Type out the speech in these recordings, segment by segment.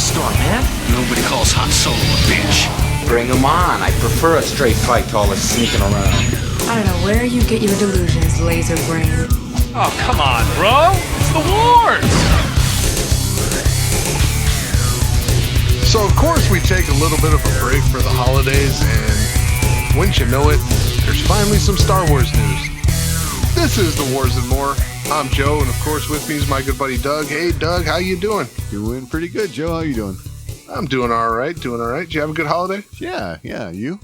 start, man. Nobody calls Han Solo a bitch. Bring him on. I prefer a straight fight to all this sneaking around. I don't know where you get your delusions, laser brain. Oh, come on, bro. It's the wars. So, of course, we take a little bit of a break for the holidays, and wouldn't you know it, there's finally some Star Wars news. This is The Wars and More. I'm Joe, and of course with me is my good buddy Doug. Hey, Doug, how you doing? Doing pretty good, Joe. How you doing? I'm doing all right, Did you have a good holiday? Yeah, you?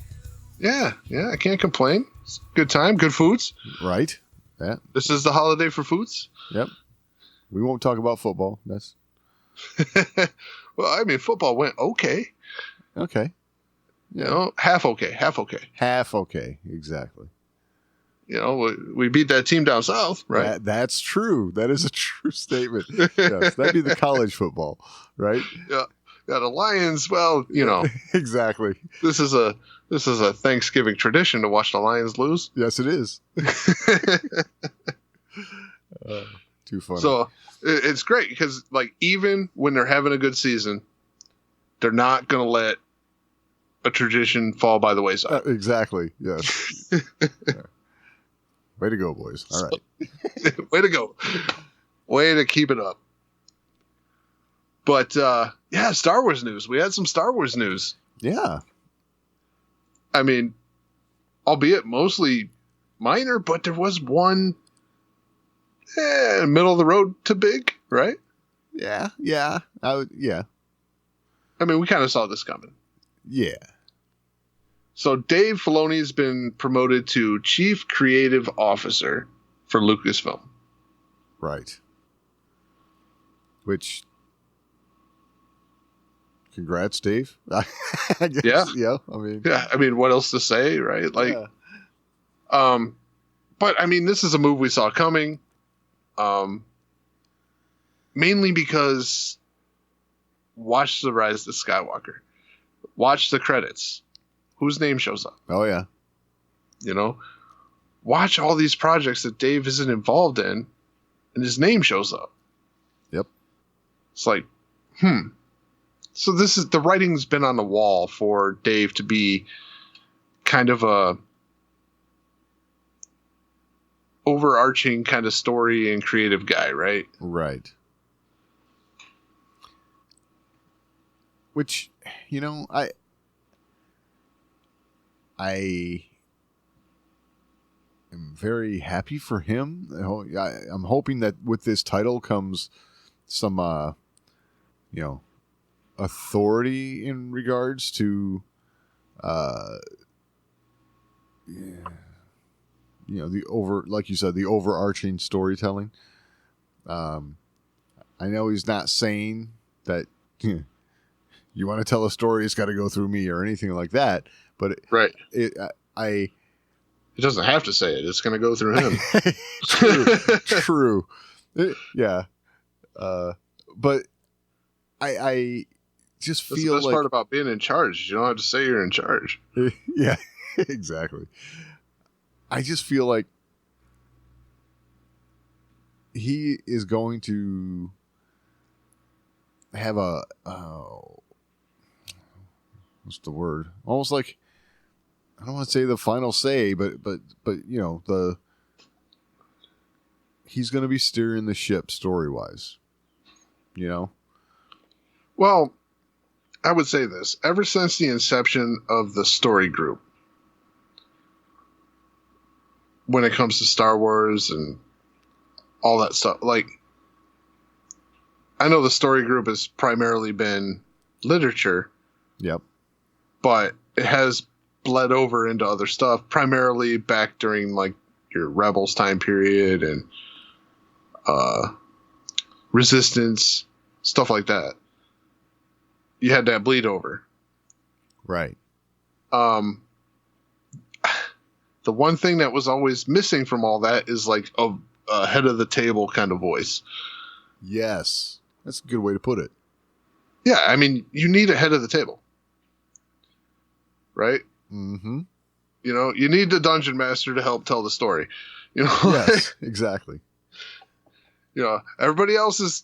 Yeah, I can't complain. It's a good time, good foods. Right. Yeah. This is the holiday for foods? Yep. We won't talk about football. That's Well, I mean, football went okay. okay. You know, half okay. Half okay, exactly. You know, we beat that team down south, right? That's true. That is a true statement. Yes, that'd be the college football, right? Yeah, the Lions. Well, you know, exactly. This is a Thanksgiving tradition to watch the Lions lose. Yes, it is. Too funny. So it's great because, like, even when they're having a good season, they're not going to let a tradition fall by the wayside. Exactly. Yes. Yeah. Way to go, boys. All right. Way to go. Way to keep it up. But, yeah, Star Wars news. We had some Star Wars news. Yeah. I mean, albeit mostly minor, but there was one middle of the road to big, right? Yeah. Yeah. I mean, we kind of saw this coming. Yeah. So Dave Filoni's been promoted to Chief Creative Officer for Lucasfilm. Right. Which, congrats, Dave. I guess, yeah. I mean, what else to say, right? Like, yeah. But I mean, this is a move we saw coming. Mainly because watch the Rise of Skywalker. Watch the credits. Whose name shows up? Oh, yeah. You know? Watch all these projects that Dave isn't involved in, and his name shows up. Yep. It's like, So this is, the writing's been on the wall for Dave to be kind of a overarching kind of story and creative guy, right? Right. Which, you know, I am very happy for him. I'm hoping that with this title comes some, authority in regards to, like you said, the overarching storytelling. I know he's not saying that you want to tell a story, it's got to go through me or anything like that. But right. He doesn't have to say it. It's going to go through him. True. Yeah. But I just That's feel the best like part about being in charge. You don't have to say you're in charge. Yeah, exactly. I just feel like he is going to have what's the word? Almost like, I don't want to say the final say, but you know, he's going to be steering the ship story-wise. You know? Well, I would say this. Ever since the inception of the story group, when it comes to Star Wars and all that stuff, like, I know the story group has primarily been literature. Yep. But it has bled over into other stuff, primarily back during, like, your Rebels time period and Resistance, stuff like that. You had that bleed over. Right. The one thing that was always missing from all that is, like, a head of the table kind of voice. Yes. That's a good way to put it. Yeah, I mean, you need a head of the table. Right? Mm-hmm. You know, you need the dungeon master to help tell the story. You know? Yes, exactly. You know, everybody else is,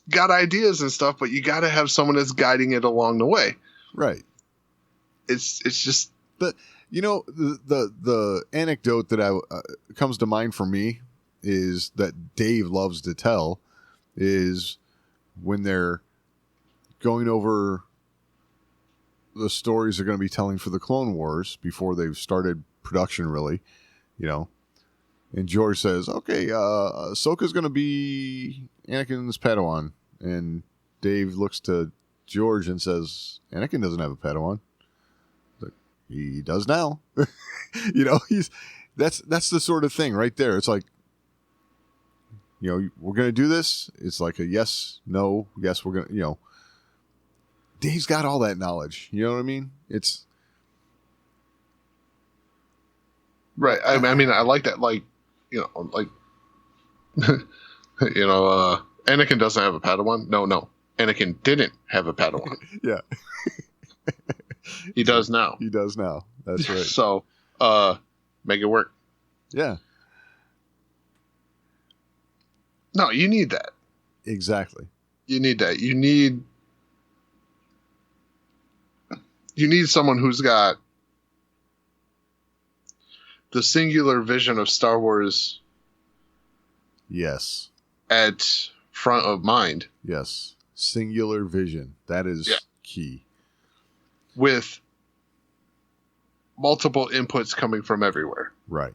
got ideas and stuff, but you got to have someone that's guiding it along the way. Right. It's just the anecdote that comes to mind for me is that Dave loves to tell is when they're going over the stories they're going to be telling for the Clone Wars before they've started production, really, and George says, okay, Ahsoka's going to be Anakin's Padawan. And Dave looks to George and says, Anakin doesn't have a Padawan. Like, he does now. That's the sort of thing right there. It's like, we're going to do this. It's like a yes, no, yes, we're going to, Dave's got all that knowledge. You know what I mean? It's right. I mean, I like that. Like, Anakin doesn't have a Padawan. No. Anakin didn't have a Padawan. Yeah. He does now. He does now. That's right. So, make it work. Yeah. No, you need that. Exactly. You need that. You need someone who's got the singular vision of Star Wars. Yes. At front of mind. Yes. Singular vision. That is key. With multiple inputs coming from everywhere. Right.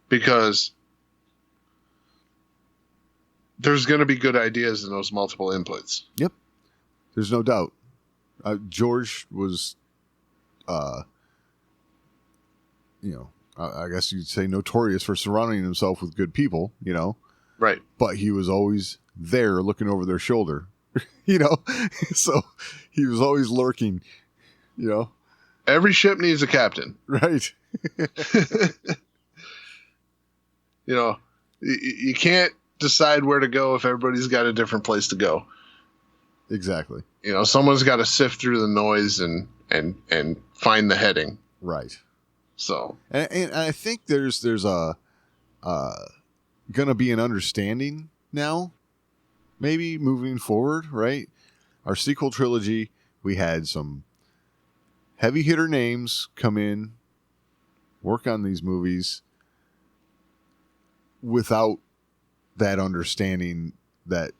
Because there's going to be good ideas in those multiple inputs. Yep. There's no doubt. George was, I guess you'd say notorious for surrounding himself with good people, Right. But he was always there looking over their shoulder, So he was always lurking, Every ship needs a captain. Right. You can't decide where to go if everybody's got a different place to go. Exactly. Someone's got to sift through the noise and find the heading. Right. So, and I think there's gonna be an understanding now, maybe moving forward. Right. Our sequel trilogy, we had some heavy hitter names come in, work on these movies without that understanding that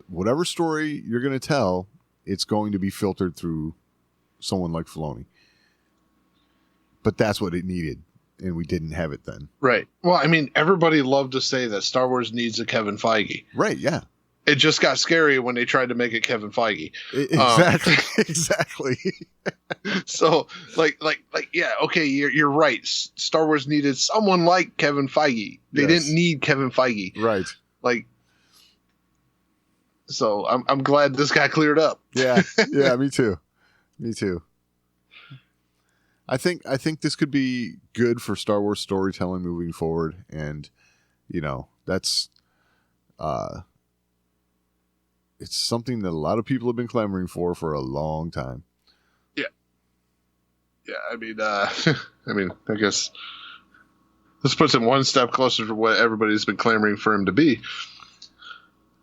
whatever story you're going to tell, it's going to be filtered through someone like Filoni. But that's what it needed, and we didn't have it then. Right. Well, I mean, everybody loved to say that Star Wars needs a Kevin Feige. Right, yeah. It just got scary when they tried to make it Kevin Feige. Exactly. Exactly. So, yeah, okay, you're right. Star Wars needed someone like Kevin Feige. They didn't need Kevin Feige. Right. So I'm glad this got cleared up. Yeah. Yeah, me too. Me too. I think this could be good for Star Wars storytelling moving forward, and that's it's something that a lot of people have been clamoring for a long time. Yeah. Yeah, I mean, I guess this puts him one step closer to what everybody's been clamoring for him to be.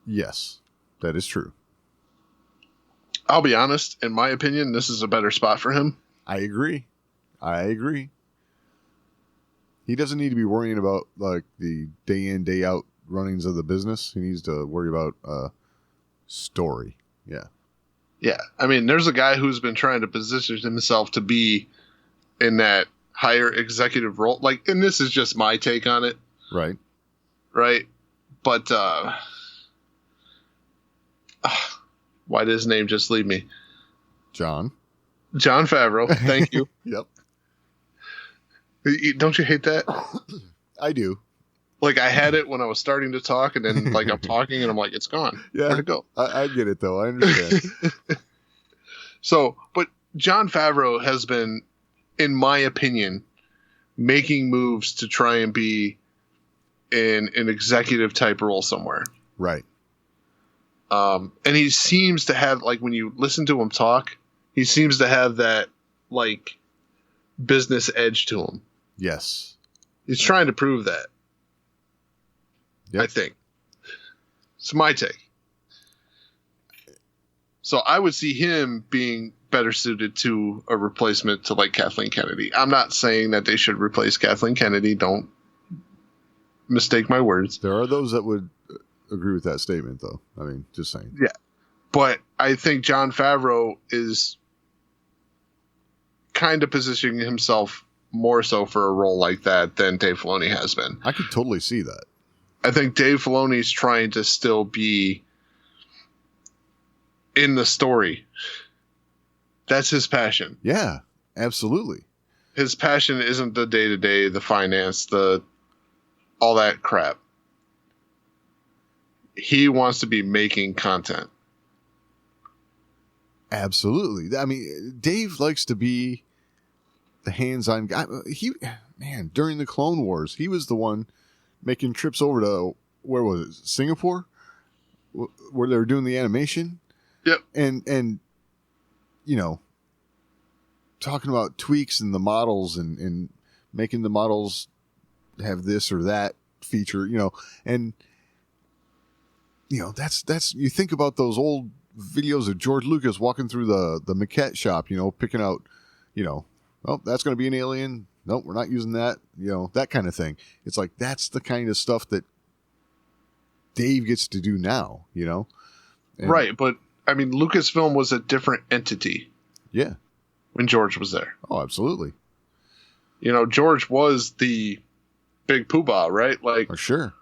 Yes, that is true. I'll be honest, in my opinion, this is a better spot for him. I agree. He doesn't need to be worrying about the day in, day out runnings of the business. He needs to worry about story. Yeah. Yeah. I mean, there's a guy who's been trying to position himself to be in that higher executive role. And this is just my take on it. Right. Right. But why did his name just leave me? Jon Favreau. Thank you. Yep. Don't you hate that? I do. I had it when I was starting to talk, and then I'm talking, and I'm like, it's gone. Yeah. Where'd it go? I get it, though. I understand. But Jon Favreau has been, in my opinion, making moves to try and be in an executive type role somewhere. Right. And he seems to have, when you listen to him talk, he seems to have that, business edge to him. Yes. He's trying to prove that. Yep. I think. It's my take. So I would see him being better suited to a replacement to like Kathleen Kennedy. I'm not saying that they should replace Kathleen Kennedy. Don't mistake my words. There are those that would agree with that statement, though. I mean, just saying. Yeah. But I think Jon Favreau is kind of positioning himself more so for a role like that than Dave Filoni has been. I could totally see that. I think Dave Filoni's trying to still be in the story. That's his passion. Yeah, absolutely. His passion isn't the day-to-day, the finance, all that crap. He wants to be making content. Absolutely. I mean, Dave likes to be the hands-on guy. During the Clone Wars, he was the one making trips over to, where was it, Singapore? Where they were doing the animation? Yep. And talking about tweaks in the models and making the models have this or that feature, and that's you think about those old videos of George Lucas walking through the maquette shop, picking out, oh, that's going to be an alien. Nope, we're not using that, that kind of thing. It's like, that's the kind of stuff that Dave gets to do now, And, right. But I mean, Lucasfilm was a different entity. Yeah. When George was there. Oh, absolutely. George was the big poobah, right? Like, oh, sure.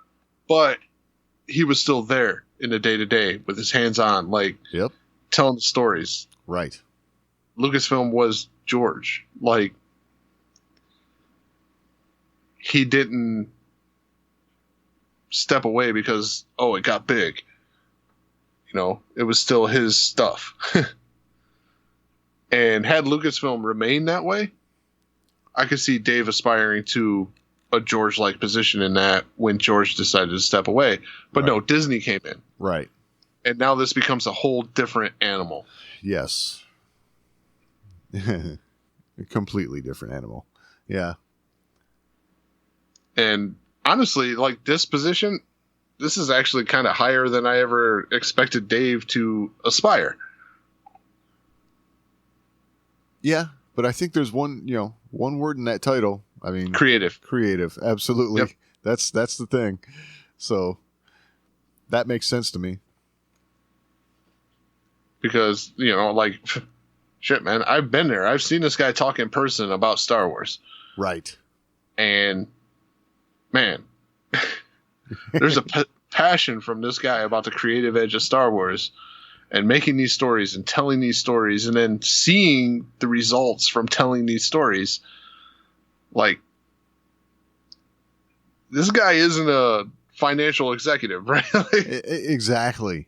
But he was still there in the day-to-day with his hands on, like, yep, telling the stories. Right. Lucasfilm was George. Like, he didn't step away because, it got big. It was still his stuff. And had Lucasfilm remained that way, I could see Dave aspiring to a George-like position in that when George decided to step away. But right. No, Disney came in. Right. And now this becomes a whole different animal. Yes. A completely different animal. Yeah. And honestly, like, this position, this is actually kind of higher than I ever expected Dave to aspire. Yeah, but I think there's one word in that title. I mean, creative. Creative, absolutely. Yep. That's the thing. So that makes sense to me. Because, like, shit, man, I've been there. I've seen this guy talk in person about Star Wars. Right. And, man, there's a passion from this guy about the creative edge of Star Wars and making these stories and telling these stories and then seeing the results from telling these stories. Like, this guy isn't a financial executive, right? Exactly.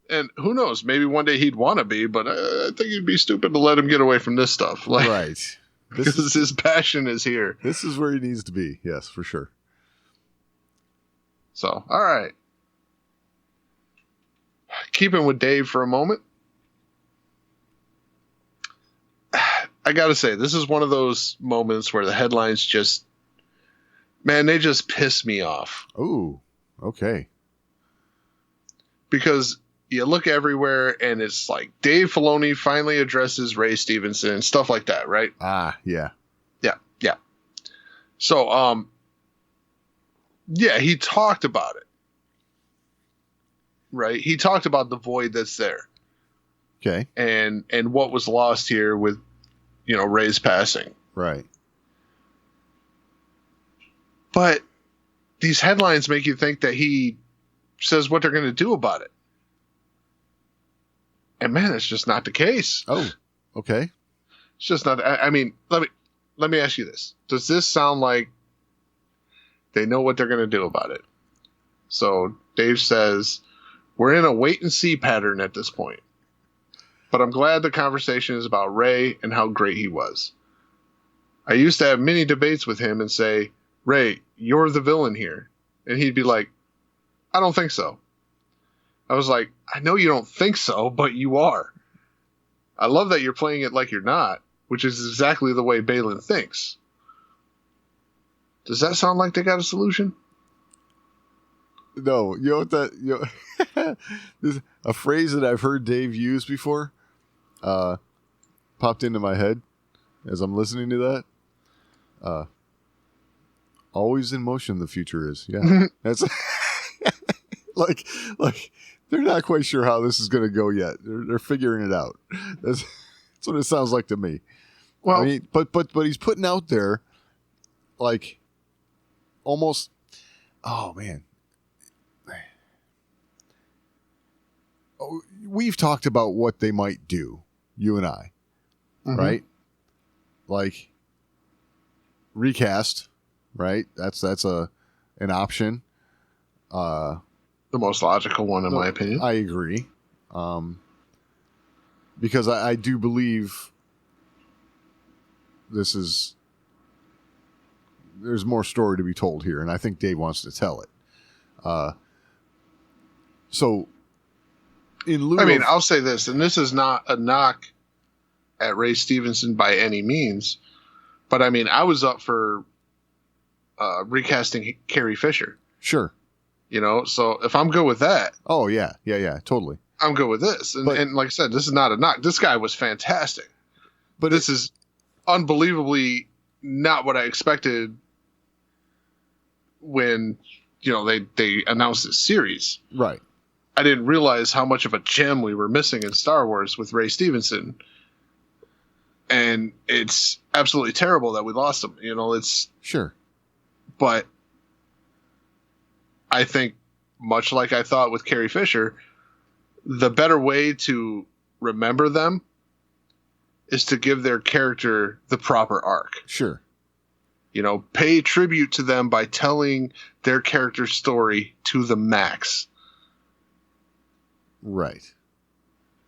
And who knows? Maybe one day he'd want to be, but I think it'd be stupid to let him get away from this stuff. Like, right. Because his passion is here. This is where he needs to be. Yes, for sure. So, all right. Keeping with Dave for a moment. I got to say, this is one of those moments where the headlines just, man, they just piss me off. Oh, okay. Because you look everywhere and it's like Dave Filoni finally addresses Ray Stevenson and stuff like that, right? Ah, yeah. Yeah. So, yeah, he talked about it. Right? He talked about the void that's there. Okay. And what was lost here with, Ray's passing. Right. But these headlines make you think that he says what they're going to do about it. And man, it's just not the case. Oh, okay. It's just not. I mean, let me ask you this. Does this sound like they know what they're going to do about it? So Dave says, we're in a wait and see pattern at this point. But I'm glad the conversation is about Ray and how great he was. I used to have many debates with him and say, Ray, you're the villain here. And he'd be like, I don't think so. I was like, I know you don't think so, but you are. I love that you're playing it like you're not, which is exactly the way Balin thinks. Does that sound like they got a solution? No, you know what that A phrase that I've heard Dave use before popped into my head as I'm listening to that. Always in motion, the future is. Yeah. That's like they're not quite sure how this is going to go yet. They're figuring it out. That's what it sounds like to me. Well, I mean, but he's putting out there like almost, oh man. Oh, we've talked about what they might do, you and I, right? Like recast, right? That's an option. The most logical one, in my opinion. I agree, because I do believe there's more story to be told here, and I think Dave wants to tell it. So, in lieu I'll say this, and this is not a knock at Ray Stevenson by any means, but I was up for recasting Carrie Fisher. Sure. So if I'm good with that. Oh, yeah, totally. I'm good with this. And like I said, this is not a knock. This guy was fantastic. But this is unbelievably not what I expected when, they announced this series. Right. I didn't realize how much of a gem we were missing in Star Wars with Ray Stevenson. And it's absolutely terrible that we lost him. It's... Sure. But I think, much like I thought with Carrie Fisher, the better way to remember them is to give their character the proper arc. Sure. Pay tribute to them by telling their character story to the max. Right.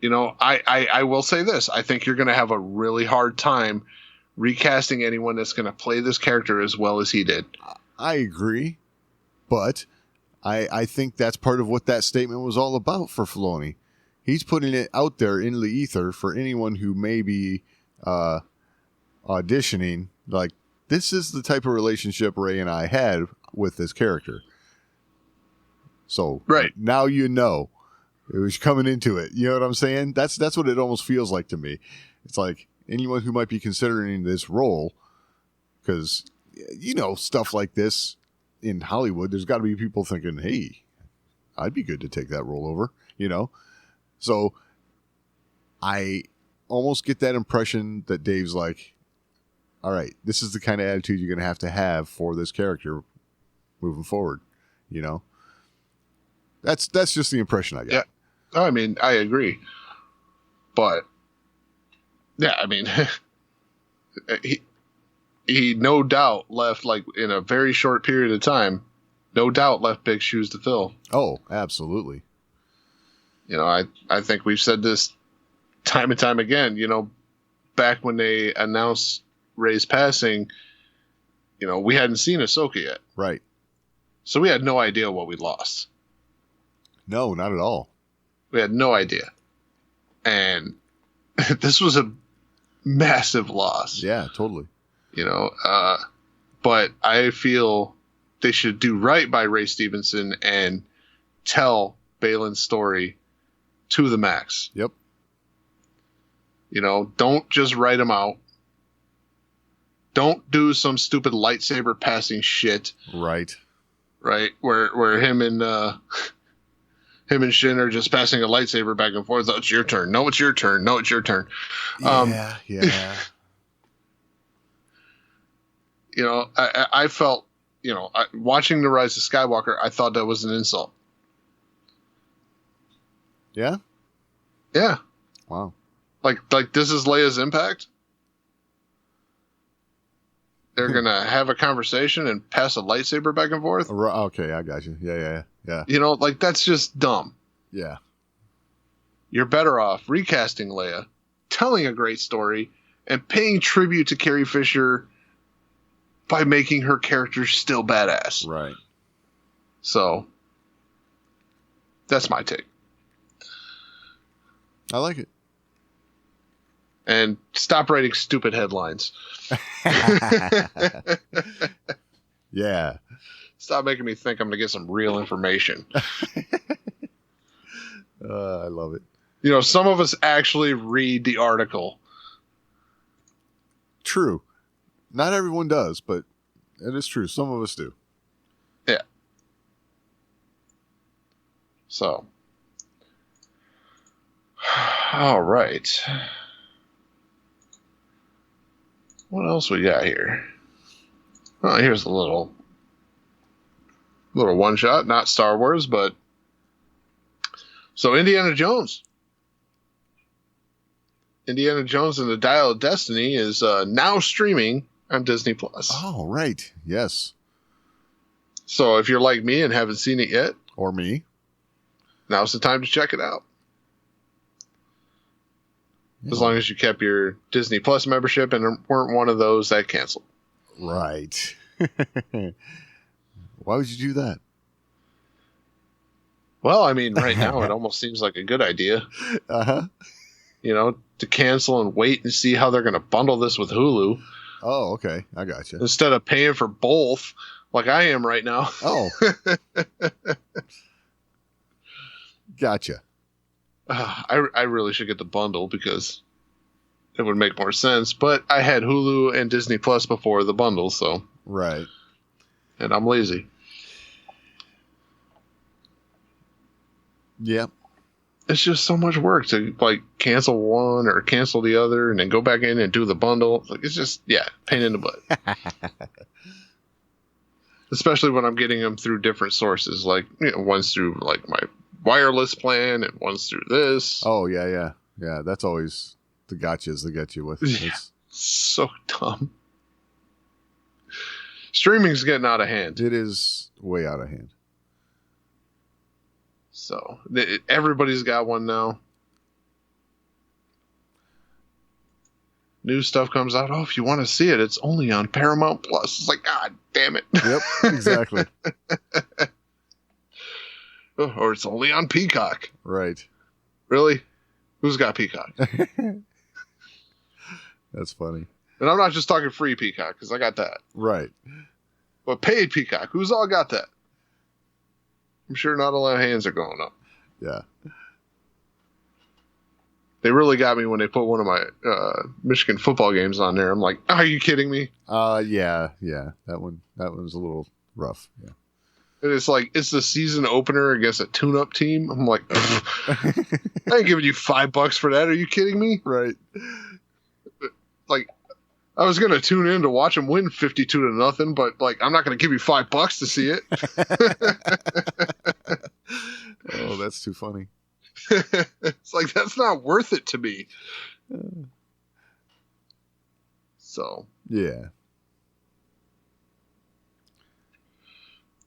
I will say this. I think you're going to have a really hard time recasting anyone that's going to play this character as well as he did. I agree, but I think that's part of what that statement was all about for Filoni. He's putting it out there in the ether for anyone who may be auditioning. Like, this is the type of relationship Ray and I had with this character. So right. Now it was coming into it. You know what I'm saying? That's what it almost feels like to me. It's like anyone who might be considering this role, because stuff like this in Hollywood, there's got to be people thinking, hey, I'd be good to take that role over, So I almost get that impression that Dave's like, all right, this is the kind of attitude you're going to have for this character moving forward, That's just the impression I got. Yeah. I agree. But, yeah, he no doubt left, like, in a very short period of time, no doubt left big shoes to fill. Oh, absolutely. I think we've said this time and time again, back when they announced Rey's passing, we hadn't seen Ahsoka yet. Right. So we had no idea what we lost. No, not at all. We had no idea. And this was a massive loss. Yeah, totally. But I feel they should do right by Ray Stevenson and tell Balin's story to the max. Yep. Don't just write him out. Don't do some stupid lightsaber passing shit. Right. Right. Where him and Shin are just passing a lightsaber back and forth. Oh, it's your turn. No, it's your turn. No, it's your turn. Yeah. I felt, watching The Rise of Skywalker, I thought that was an insult. Yeah? Yeah. Wow. Like this is Leia's impact? They're going to have a conversation and pass a lightsaber back and forth? Okay, I got you. Yeah. That's just dumb. Yeah. You're better off recasting Leia, telling a great story, and paying tribute to Carrie Fisher by making her character still badass. Right. So, that's my take. I like it. And stop writing stupid headlines. Yeah. Stop making me think I'm going to get some real information. I love it. You know, some of us actually read the article. True. Not everyone does, but it is true. Some of us do. Yeah. So. All right. What else we got here? Oh, here's a little one shot, not Star Wars, but so Indiana Jones and the Dial of Destiny is now streaming on Disney Plus. Oh, right. Yes. So if you're like me and haven't seen it yet, Or me. now's the time to check it out. Yeah. As long as you kept your Disney Plus membership and weren't one of those that canceled. Right. Why would you do that? Well, I mean, right now it almost seems like a good idea. Uh-huh. You know, to cancel and wait and see how they're going to bundle this with Hulu Oh, okay. I got you. instead of paying for both like I am right now. Oh. Gotcha. I really should get the bundle because it would make more sense. But I had Hulu and Disney Plus before the bundle, so. Right. And I'm lazy. Yep. It's just so much work to like cancel one or cancel the other and then go back in and do the bundle. Like it's just, pain in the butt. Especially when I'm getting them through different sources. Like, you know, one's through like my wireless plan and one's through this. Oh, yeah. Yeah, that's always the gotchas that get you with. It's, So dumb. Streaming's getting out of hand. it is way out of hand. So everybody's got one now. New stuff comes out. Oh, if you want to see it, it's only on Paramount Plus. It's like, God damn it. Yep, exactly. Or it's only on Peacock. Right. Really? Who's got Peacock? That's funny. And I'm not just talking free Peacock, because I got that. Right. But paid Peacock, who's all got that? I'm sure not a lot of hands are going up. Yeah. They really got me when they put one of my Michigan football games on there. I'm like, are you kidding me? Yeah. That one's a little rough. Yeah. And it's like, it's the season opener against a tune-up team. I'm like, I ain't giving you $5 for that. Are you kidding me? Right. Like, I was going to tune in to watch them win 52-0, but like, I'm not going to give you $5 to see it. Oh, that's too funny. It's like, that's not worth it to me. So. Yeah.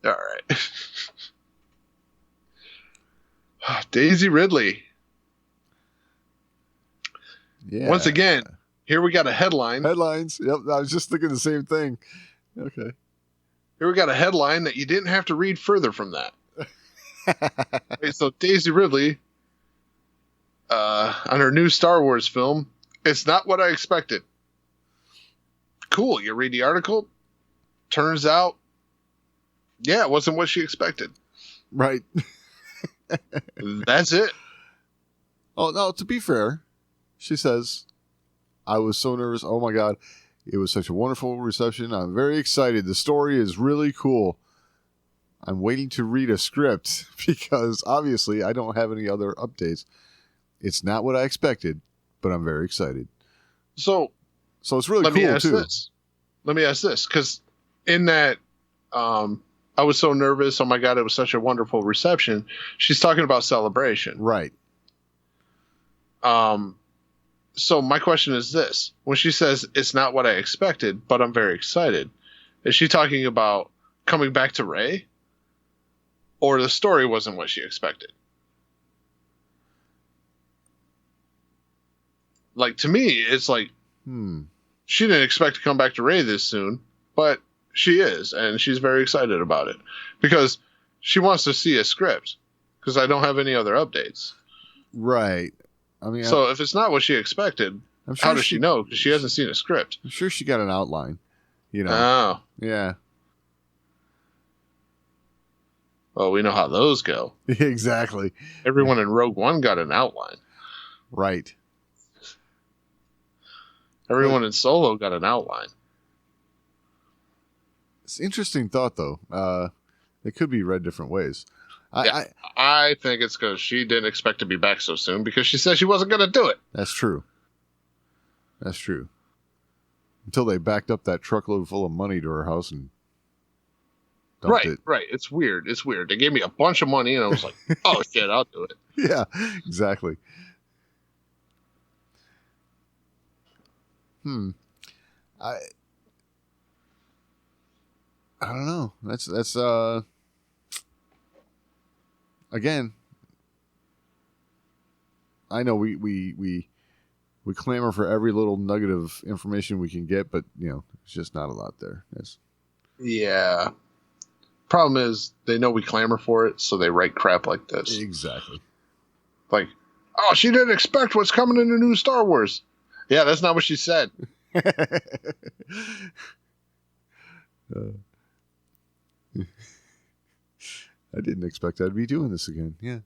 All right. Daisy Ridley. Yeah. Once again, here we got a headline. Headlines. Yep. I was just thinking the same thing. Okay. Here we got a headline that you didn't have to read further from that. Okay, so Daisy Ridley, on her new Star Wars film, it's not what I expected. Cool. You read the article. Turns out, yeah, it wasn't what she expected. Right. That's it. Oh, no, to be fair, she says, I was so nervous. Oh, my God. It was such a wonderful reception. I'm very excited. The story is really cool. I'm waiting to read a script because obviously I don't have any other updates. It's not what I expected, but I'm very excited. So it's really let me cool, ask too. this. Let me ask this, because in that, I was so nervous. Oh my God, it was such a wonderful reception. She's talking about Celebration. Right. So my question is this. When she says it's not what I expected, but I'm very excited, is she talking about coming back to Rey? Or the story wasn't what she expected? Like, to me, it's like, she didn't expect to come back to Rey this soon, but she is, and she's very excited about it. Because she wants to see a script, because I don't have any other updates. Right. I mean, So if it's not what she expected, I'm sure how does she know? Because she hasn't seen a script. I'm sure she got an outline. You know. Oh. Yeah. Well, we know how those go. Exactly. Everyone in Rogue One got an outline. Right. Everyone in Solo got an outline. It's an interesting thought, though. It could be read different ways. I think it's because she didn't expect to be back so soon because she said she wasn't going to do it. That's true. That's true. Until they backed up that truckload full of money to her house and dumped it. Right. It's weird. They gave me a bunch of money and I was like, oh shit, I'll do it. Yeah, exactly. I don't know. That's again. I know we clamor for every little nugget of information we can get, but there's just not a lot there. Yeah. Problem is, they know we clamor for it, so they write crap like this. Exactly. Like, oh, she didn't expect what's coming in the new Star Wars. Yeah, that's not what she said. I didn't expect I'd be doing this again. Yeah.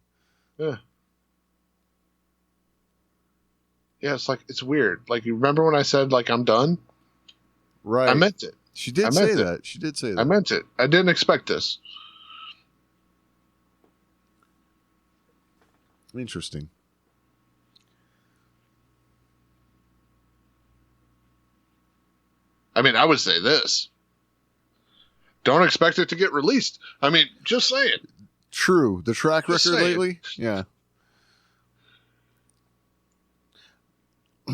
Yeah, it's weird. Like, you remember when I said, like, I'm done? Right. I meant it. She did say that. She did say that. I meant it. I didn't expect this. Interesting. I mean, I would say this. Don't expect it to get released. I mean, just saying. True. The track record lately? Yeah.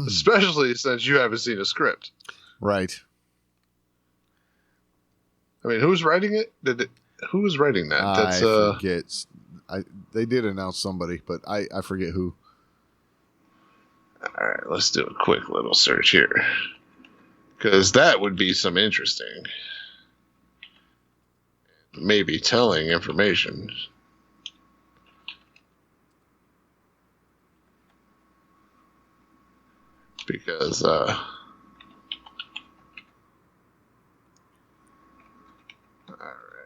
Especially since you haven't seen a script. Right. I mean, who's writing it? Who was writing that? I forget. They did announce somebody, but I forget who. All right, let's do a quick little search here. Because that would be some interesting, maybe telling information. Because, all right,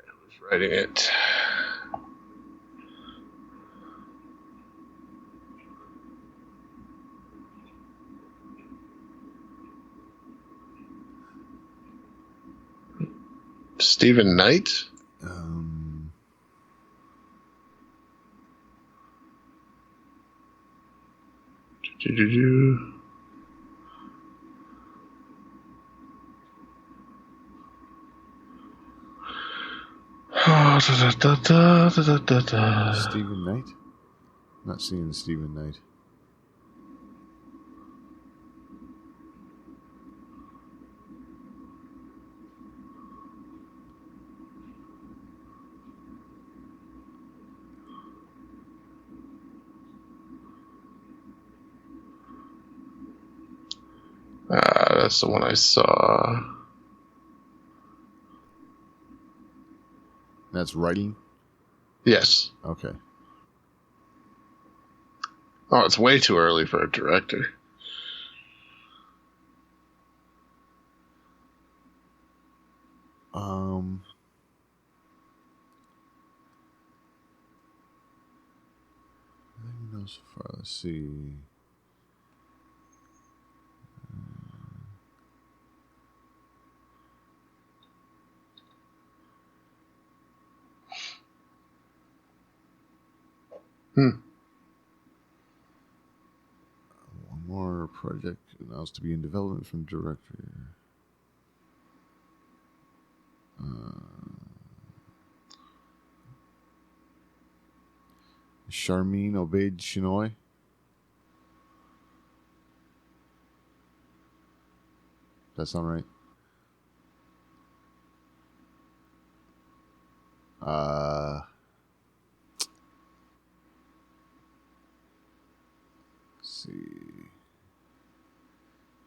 who's writing it? Stephen Knight? Stephen Knight? Not seeing Stephen Knight. That's the one I saw. That's writing? Yes. Okay. Oh, it's way too early for a director. I think we know so far. Let's see. One more project announced to be in development from director. Charmin Obaid Chinoy. That sound right? Let's see.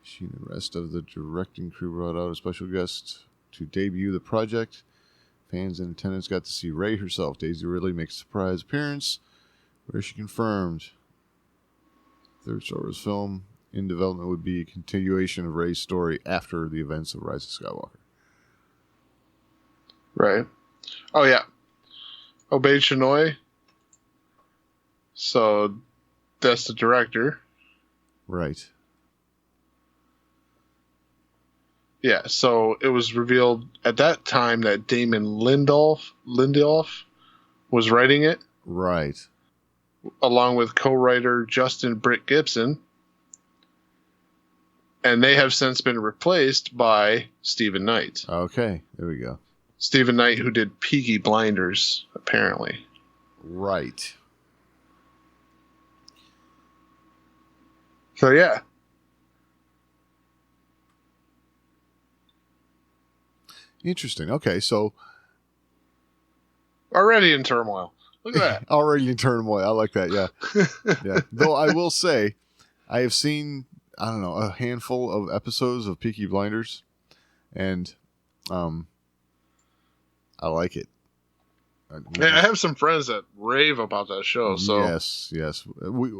She and the rest of the directing crew brought out a special guest to debut the project. Fans in attendance got to see Rey herself. Daisy Ridley makes a surprise appearance, where she confirmed the third Star Wars film in development would be a continuation of Rey's story after the events of Rise of Skywalker. Right. Oh, yeah. Obey Chinoy. So that's the director. Right. Yeah, so it was revealed at that time that Damon Lindelof was writing it, Right. along with co-writer Justin Britt Gibson. And they have since been replaced by Stephen Knight. Okay. There we go. Stephen Knight, who did Peaky Blinders, apparently. Right. So, yeah. Interesting. Okay, so Already in turmoil. Look at that. already in turmoil. I like that. Yeah. Yeah. Though I will say, I have seen, I don't know, a handful of episodes of Peaky Blinders, and I like it. Yeah, I have some friends that rave about that show. So Yes.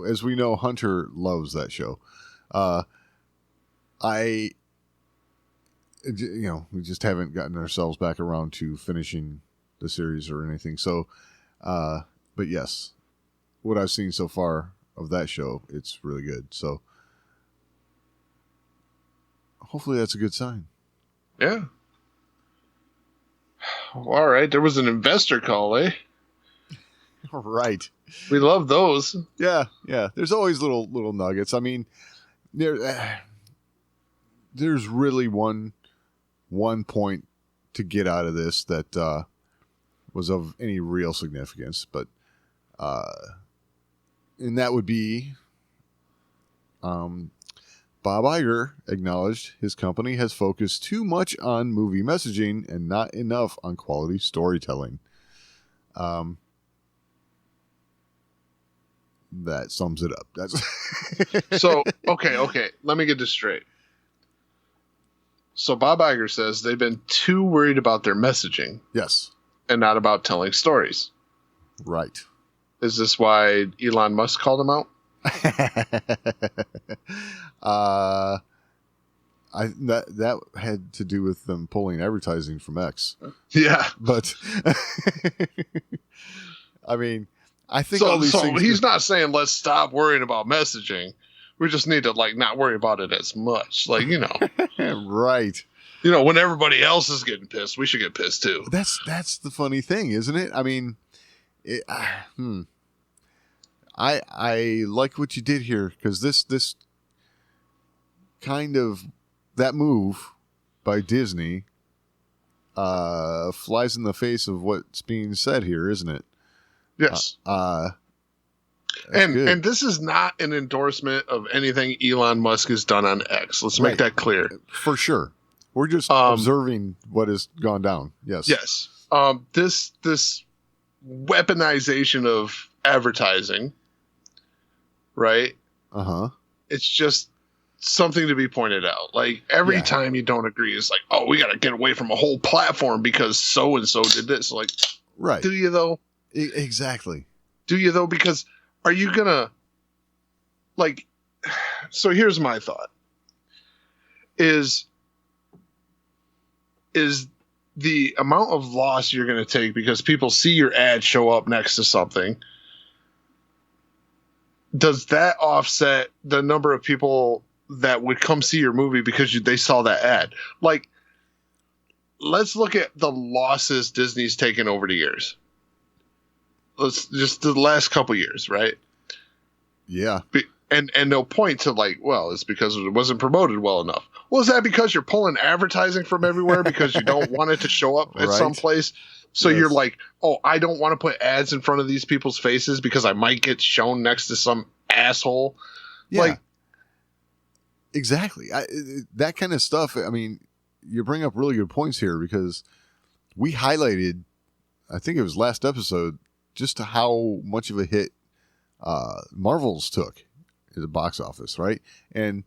As we know, Hunter loves that show. We just haven't gotten ourselves back around to finishing the series or anything. So, but yes, what I've seen so far of that show, it's really good. So hopefully that's a good sign. yeah. All right. There was an investor call, eh? Right. We love those. Yeah. There's always little nuggets. I mean, there's really one point to get out of this that was of any real significance, but and that would be Bob Iger acknowledged his company has focused too much on movie messaging and not enough on quality storytelling. That sums it up. That's So, okay. Let me get this straight. So Bob Iger says they've been too worried about their messaging Yes. and not about telling stories. Right. Is this why Elon Musk called him out? That had to do with them pulling advertising from X. Yeah. But I mean, I think all these So things. he's not saying let's stop worrying about messaging. We just need to not worry about it as much. Right. When everybody else is getting pissed, we should get pissed too. That's the funny thing, isn't it? I mean, I like what you did here, because this kind of that move by Disney flies in the face of what's being said here, isn't it? Yes. And this is not an endorsement of anything Elon Musk has done on X. Let's make that clear. For sure. We're just observing what has gone down. Yes. Yes. This weaponization of advertising, right? Uh-huh. It's just something to be pointed out. Every time you don't agree, it's we got to get away from a whole platform because so-and-so did this. Right. Do you though? Exactly. Do you though? Because are you gonna so here's my thought is the amount of loss you're going to take because people see your ad show up next to something, does that offset the number of people that would come see your movie because they saw that ad? Let's look at the losses Disney's taken over the years. Let's just the last couple years, right? Yeah. And they'll point to it's because it wasn't promoted well enough. Well, is that because you're pulling advertising from everywhere because you don't want it to show up at some place? So you're I don't want to put ads in front of these people's faces because I might get shown next to some asshole. Yeah. Exactly. That kind of stuff. I mean, you bring up really good points here, because we highlighted, I think it was last episode, just how much of a hit Marvel's took at the box office, right? And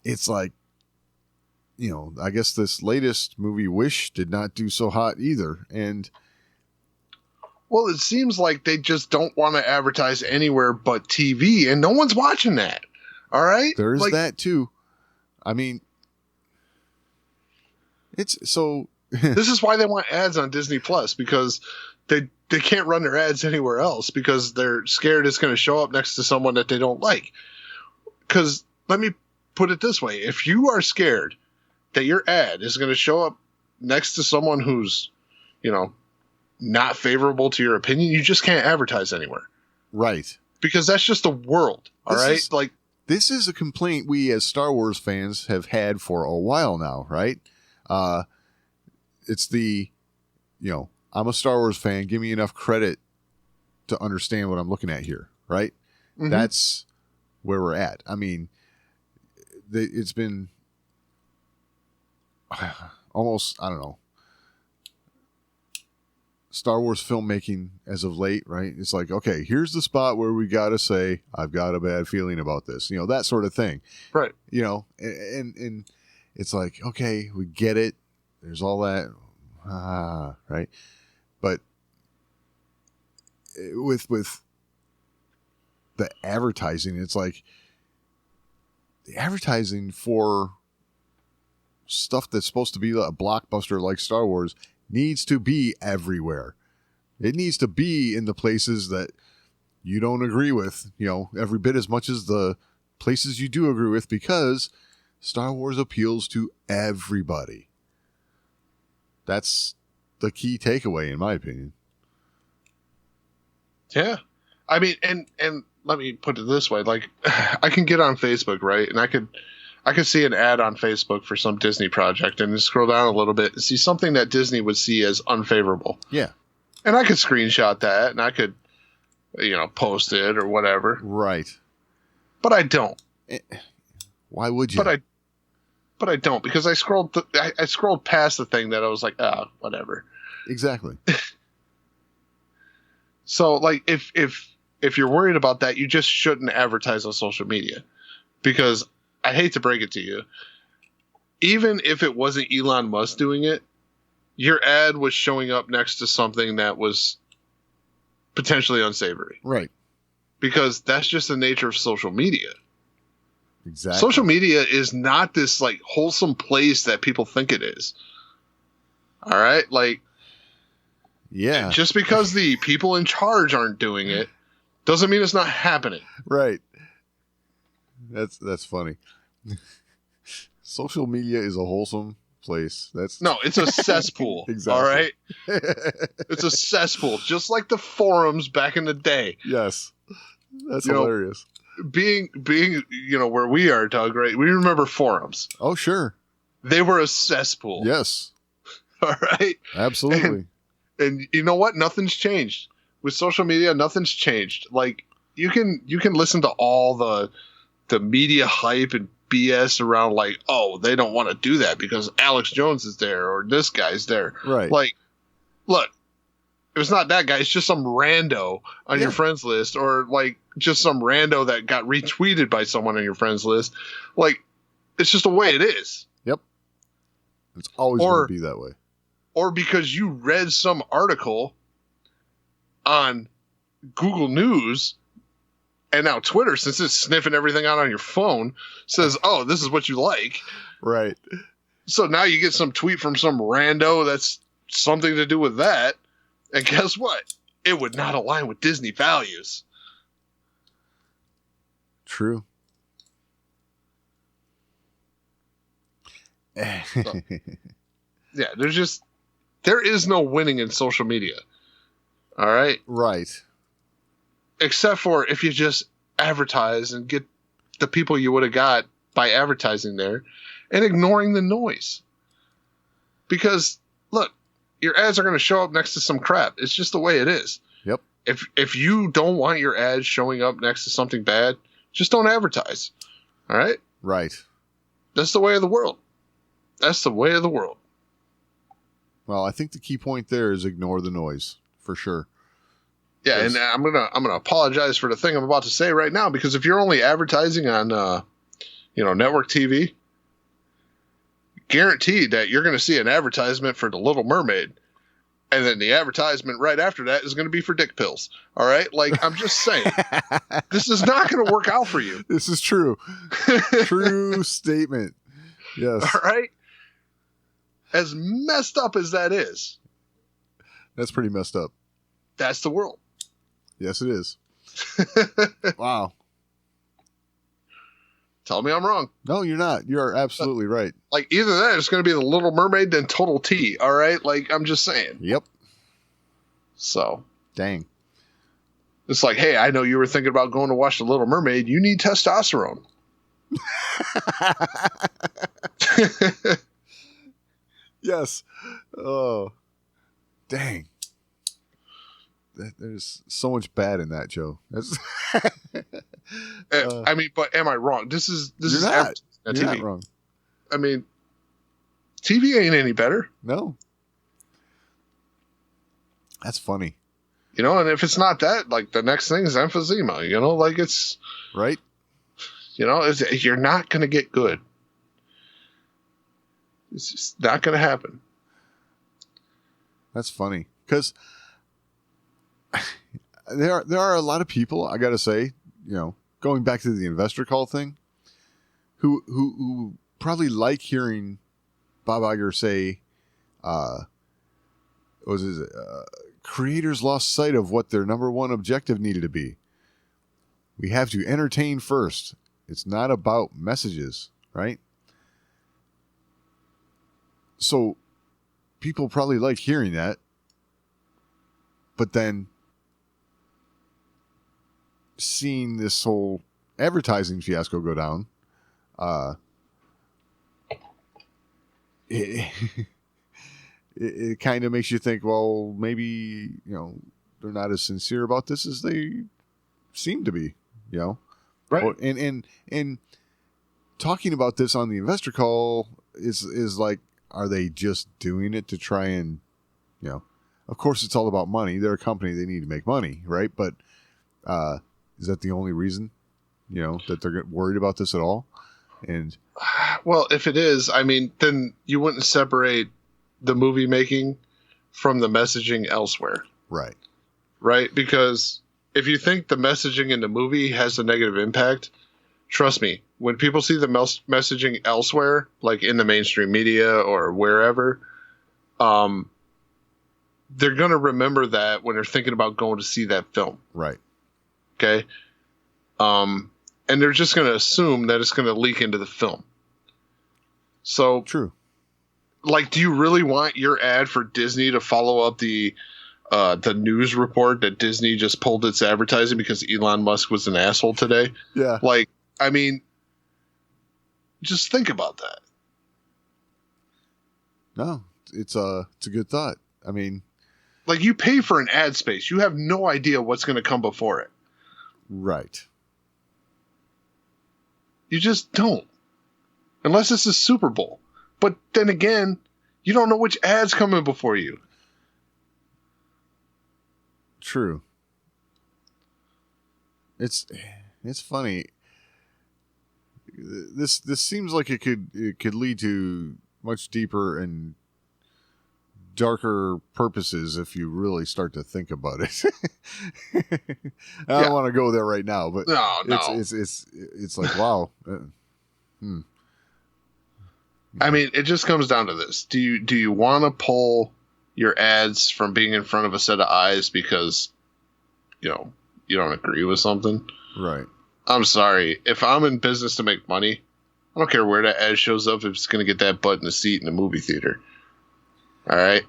it's I guess this latest movie, Wish, did not do so hot either. And well, it seems like they just don't want to advertise anywhere but TV, and no one's watching that. All right? There's that too. I mean, it's so This is why they want ads on Disney Plus, because they can't run their ads anywhere else because they're scared it's going to show up next to someone that they don't like. Because let me put it this way. If you are scared that your ad is going to show up next to someone who's, not favorable to your opinion, you just can't advertise anywhere. Right. Because that's just the world. All right. This is a complaint we as Star Wars fans have had for a while now, right? It's the, I'm a Star Wars fan. Give me enough credit to understand what I'm looking at here, right? Mm-hmm. That's where we're at. I mean, it's been almost, I don't know, Star Wars filmmaking as of late, right? It's like, okay, here's the spot where we got to say, I've got a bad feeling about this, that sort of thing. Right. And it's like, okay, we get it. There's all that, right? But with the advertising, it's like the advertising for stuff that's supposed to be a blockbuster like Star Wars needs to be everywhere. It needs to be in the places that you don't agree with, every bit as much as the places you do agree with, because Star Wars appeals to everybody. That's the key takeaway, in my opinion. Yeah. I mean, and let me put it this way. Like, I can get on Facebook, right? And I could see an ad on Facebook for some Disney project and scroll down a little bit and see something that Disney would see as unfavorable. Yeah. And I could screenshot that and I could, post it or whatever. Right. But I don't. Why would you? But I don't, because I scrolled past the thing that I was like, whatever. Exactly. So, like, if you're worried about that, you just shouldn't advertise on social media, because I hate to break it to you, even if it wasn't Elon Musk doing it, your ad was showing up next to something that was potentially unsavory. Right. Because that's just the nature of social media. Exactly. Social media is not this, like, wholesome place that people think it is. All right? Like, yeah. Just because the people in charge aren't doing it doesn't mean it's not happening. Right. That's funny. Social media is a wholesome place. No, it's a cesspool. Exactly. All right? It's a cesspool, just like the forums back in the day. Yes. That's hilarious. Being where we are, Doug, right? We remember forums. Oh, sure. They were a cesspool. Yes. All right? Absolutely. And you know what? Nothing's changed. With social media, nothing's changed. Like, you can listen to all the media hype and BS around, like, oh, they don't want to do that because Alex Jones is there or this guy's there. Right. Like, look, if it's not that guy, it's just some rando on your friends list, or like just some rando that got retweeted by someone on your friends list. Like, it's just the way it is. Yep. It's always going to be that way. Or because you read some article on Google News, and now Twitter, since it's sniffing everything out on your phone, says, oh, this is what you like. Right. So now you get some tweet from some rando that's something to do with that. And guess what? It would not align with Disney values. True. So, yeah, there is no winning in social media. All right? Right. Except for if you just advertise and get the people you would have got by advertising there and ignoring the noise. Because, look, your ads are going to show up next to some crap. It's just the way it is. Yep. If you don't want your ads showing up next to something bad, just don't advertise. All right? Right. That's the way of the world. That's the way of the world. Well, I think the key point there is ignore the noise, for sure. Yeah, and I'm gonna apologize for the thing I'm about to say right now, because if you're only advertising on network TV, guaranteed that you're going to see an advertisement for The Little Mermaid, and then the advertisement right after that is going to be for dick pills. All right, like, I'm just saying, this is not going to work out for you. This is true. True statement. Yes. All right. As messed up as that is, That's pretty messed up. that's the world. Yes, it is. Wow. Tell me I'm wrong. No, you're not. You're absolutely right. Like, either that or it's going to be The Little Mermaid then Total T, all right? Like, I'm just saying. Yep. So, Dang. it's like, hey, I know you were thinking about going to watch The Little Mermaid. You need testosterone. Yes. Oh. Dang. There's so much bad in that, Joe. That's I mean, but am I wrong? This is you're not. You're TV. not wrong. I mean, TV ain't any better. No. That's funny. You know, and if it's not that, like, the next thing is emphysema. You know, like, it's, Right? you know, you're not going to get good. It's just not going to happen. That's funny. Because there are a lot of people, I got to say, you know, going back to the investor call thing, who probably like hearing Bob Iger say, creators lost sight of what their number one objective needed to be. We have to entertain first. It's not about messages, right? So people probably like hearing that, but then seeing this whole advertising fiasco go down, it kind of makes you think, well, maybe, you know, they're not as sincere about this as they seem to be, you know? Right. And talking about this on the investor call is like, are they just doing it to try and, you know, of course it's all about money. They're a company, they need to make money, right? But is that the only reason, you know, that they're worried about this at all? And well, if it is, I mean, then you wouldn't separate the movie making from the messaging elsewhere. right. Right? Because if you think the messaging in the movie has a negative impact, trust me, when people see the messaging elsewhere, like in the mainstream media or wherever, they're going to remember that when they're thinking about going to see that film. Right. Okay? And they're just going to assume that it's going to leak into the film. So, True. like, do you really want your ad for Disney to follow up the news report that Disney just pulled its advertising because Elon Musk was an asshole today? Yeah. Like, I mean, just think about that. No, it's a good thought. I mean, Like, you pay for an ad space. You have no idea what's going to come before it. right. You just don't. Unless it's a Super Bowl. But then again, you don't know which ad's coming before you. True. It's funny. This seems like it could lead to much deeper and darker purposes if you really start to think about it. I don't want to go there right now, but No. it's like, wow. I mean, it just comes down to this. Do you want to pull your ads from being in front of a set of eyes because, you know, you don't agree with something? Right. I'm sorry. If I'm in business to make money, I don't care where that ad shows up if it's going to get that butt in the seat in the movie theater. All right?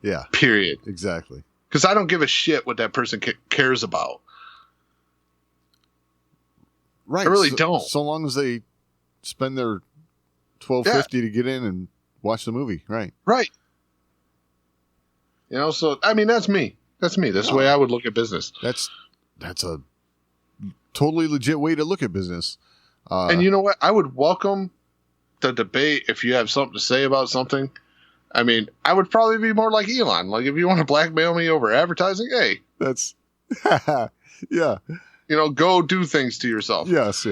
Yeah. Period. Exactly. Because I don't give a shit what that person cares about. Right. I really don't. So long as they spend their $12.50 to get in and watch the movie. Right. Right. You know, so, I mean, that's me. That's me. That's the way I would look at business. That's a totally legit way to look at business. And you know what? I would welcome the debate if you have something to say about something. I mean, I would probably be more like Elon. Like, if you want to blackmail me over advertising, hey. That's, yeah. You know, go do things to yourself. Yes.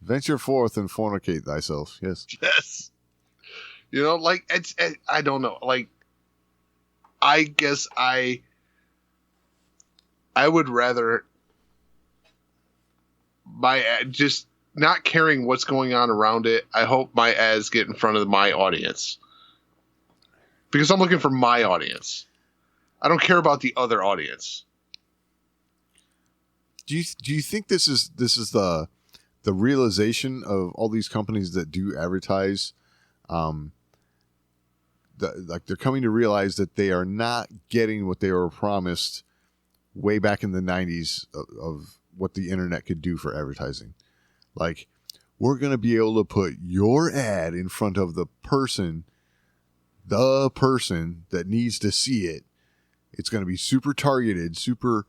Venture forth and fornicate thyself. Yes. Yes. You know, like, I don't know. Like, I guess I would rather just not caring what's going on around it, I hope my ads get in front of my audience. Because I'm looking for my audience. I don't care about the other audience. Do you think this is the realization of all these companies that do advertise, like they're coming to realize that they are not getting what they were promised way back in the 90s of what the internet could do for advertising. Like, we're going to be able to put your ad in front of the person that needs to see it. It's going to be super targeted, super,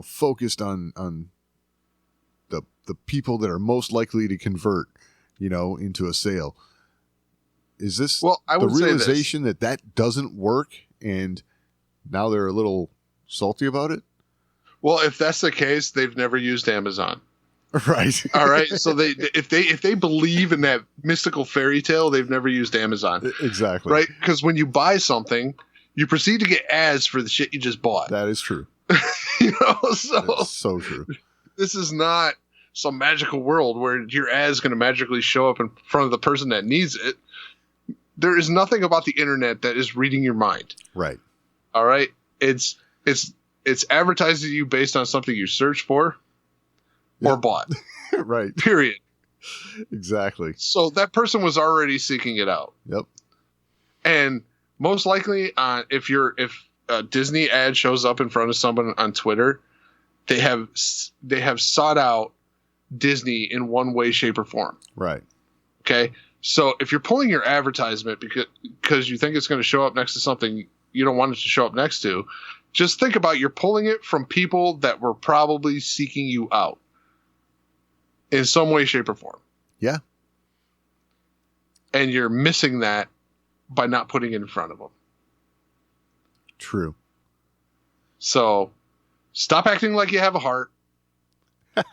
focused on the people that are most likely to convert, into a sale. Is this the realization that doesn't work, and now they're a little salty about it? Well, if that's the case, they've never used Amazon. Right. All right. So if they believe in that mystical fairy tale, they've never used Amazon. Exactly. Right? Because when you buy something, you proceed to get ads for the shit you just bought. That is true. So true. This is not some magical world where your ad is going to magically show up in front of the person that needs it. There is nothing about the internet that is reading your mind. Right. All right. It's advertising you based on something you searched for or bought. Right. Period. Exactly. So that person was already seeking it out. Yep. And most likely, if a Disney ad shows up in front of someone on Twitter, they have sought out Disney in one way, shape, or form. Right. Okay. So if you're pulling your advertisement because you think it's going to show up next to something you don't want it to show up next to, just think about you're pulling it from people that were probably seeking you out in some way, shape, or form. Yeah. And you're missing that by not putting it in front of them. True. So stop acting like you have a heart. I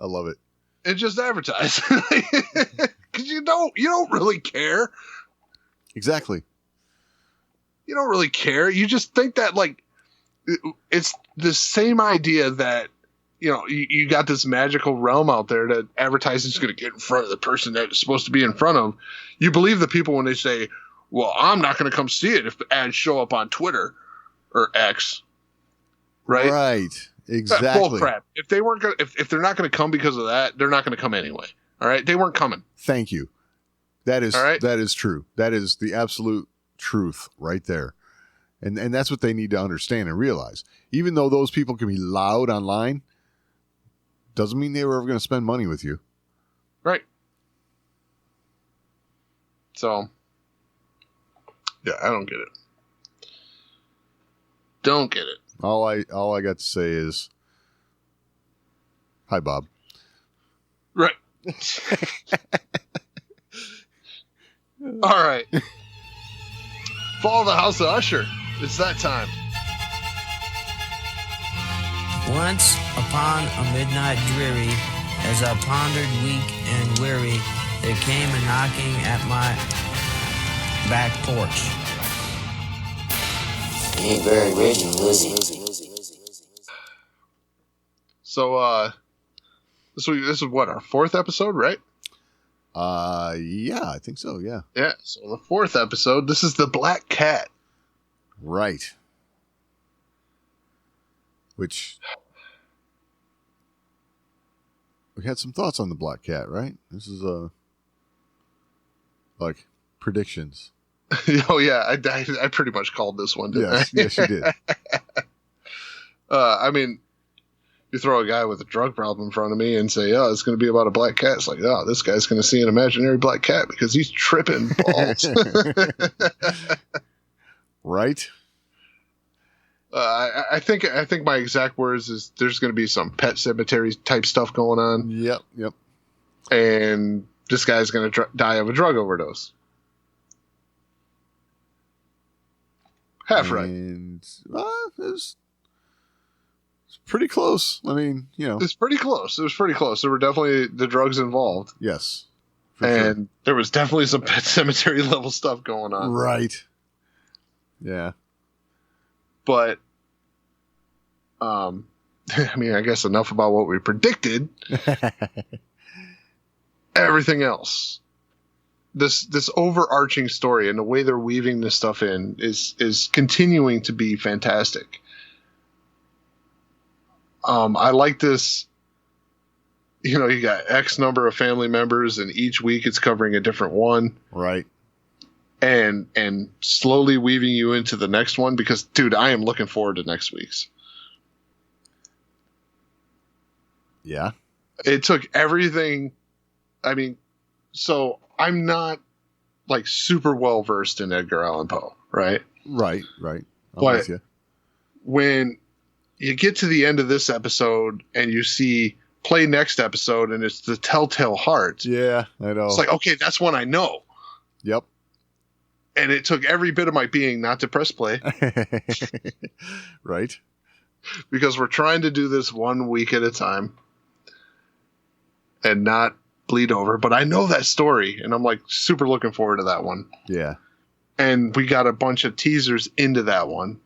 love it. And just advertise. Because you don't really care. Exactly. You don't really care. You just think that, like, it's the same idea that, you got this magical realm out there that advertising is going to get in front of the person that it's supposed to be in front of. You believe the people when they say, well, I'm not going to come see it if the ads show up on Twitter or X. Right? Right. Exactly. Bull crap. If they weren't going if they're not going to come because of that, they're not going to come anyway. All right? They weren't coming. Thank you. That is all right? That is true. That is the absolute truth right there. And that's what they need to understand and realize. Even though those people can be loud online, doesn't mean they were ever going to spend money with you. Right. So, yeah, I don't get it. Don't get it. All I got to say is, hi, Bob. Right. All right. Follow the House of Usher. It's that time. Once upon a midnight dreary, as I pondered weak and weary, there came a knocking at my back porch. He ain't very original, is he? So, this is what, our 4th episode, right? Yeah, I think so, yeah. Yeah, so the 4th episode, this is the Black Cat. Right. Which, we had some thoughts on the Black Cat, right? This is, like, predictions. Oh, yeah, I pretty much called this one, didn't I? Yes, you did. I mean, you throw a guy with a drug problem in front of me and say, oh, it's going to be about a black cat. It's like, oh, this guy's going to see an imaginary black cat because he's tripping balls. Right? I think my exact words is there's going to be some Pet Cemetery type stuff going on. Yep. And this guy's going to die of a drug overdose. Half right. And it's pretty close. I mean, it's pretty close. It was pretty close. There were definitely the drugs involved. Yes. And sure. There was definitely some Pet Cemetery level stuff going on. Right. Yeah. But I mean, I guess enough about what we predicted. Everything else. This overarching story and the way they're weaving this stuff in is continuing to be fantastic. I like this. You know, you got X number of family members, and each week it's covering a different one. Right. And slowly weaving you into the next one because, dude, I am looking forward to next week's. Yeah. It took everything. I mean, so I'm not like super well versed in Edgar Allan Poe, right? Right. I'm But with you. when you get to the end of this episode and you see play next episode and it's the Telltale Heart. Yeah, I know. It's like, okay, that's one I know. Yep. And it took every bit of my being not to press play. Right. Because we're trying to do this 1 week at a time and not bleed over. But I know that story, and I'm like super looking forward to that one. Yeah. And we got a bunch of teasers into that one.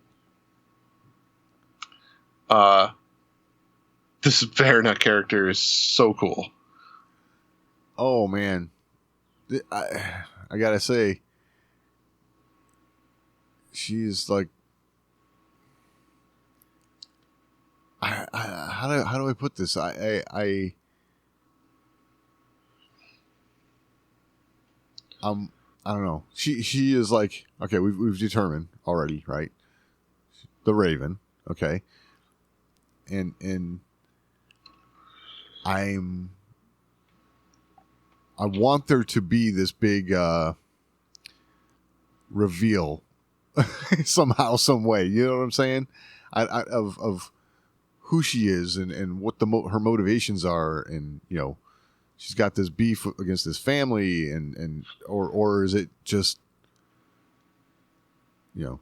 This Verna character is so cool. Oh man, I gotta say, she's like, how do I put this? I don't know. She is like, okay, we've determined already, right? The Raven, okay, and I want there to be this big reveal somehow, some way. You know what I'm saying? Of who she is and what her motivations are, and you know, she's got this beef against this family, or is it just, you know,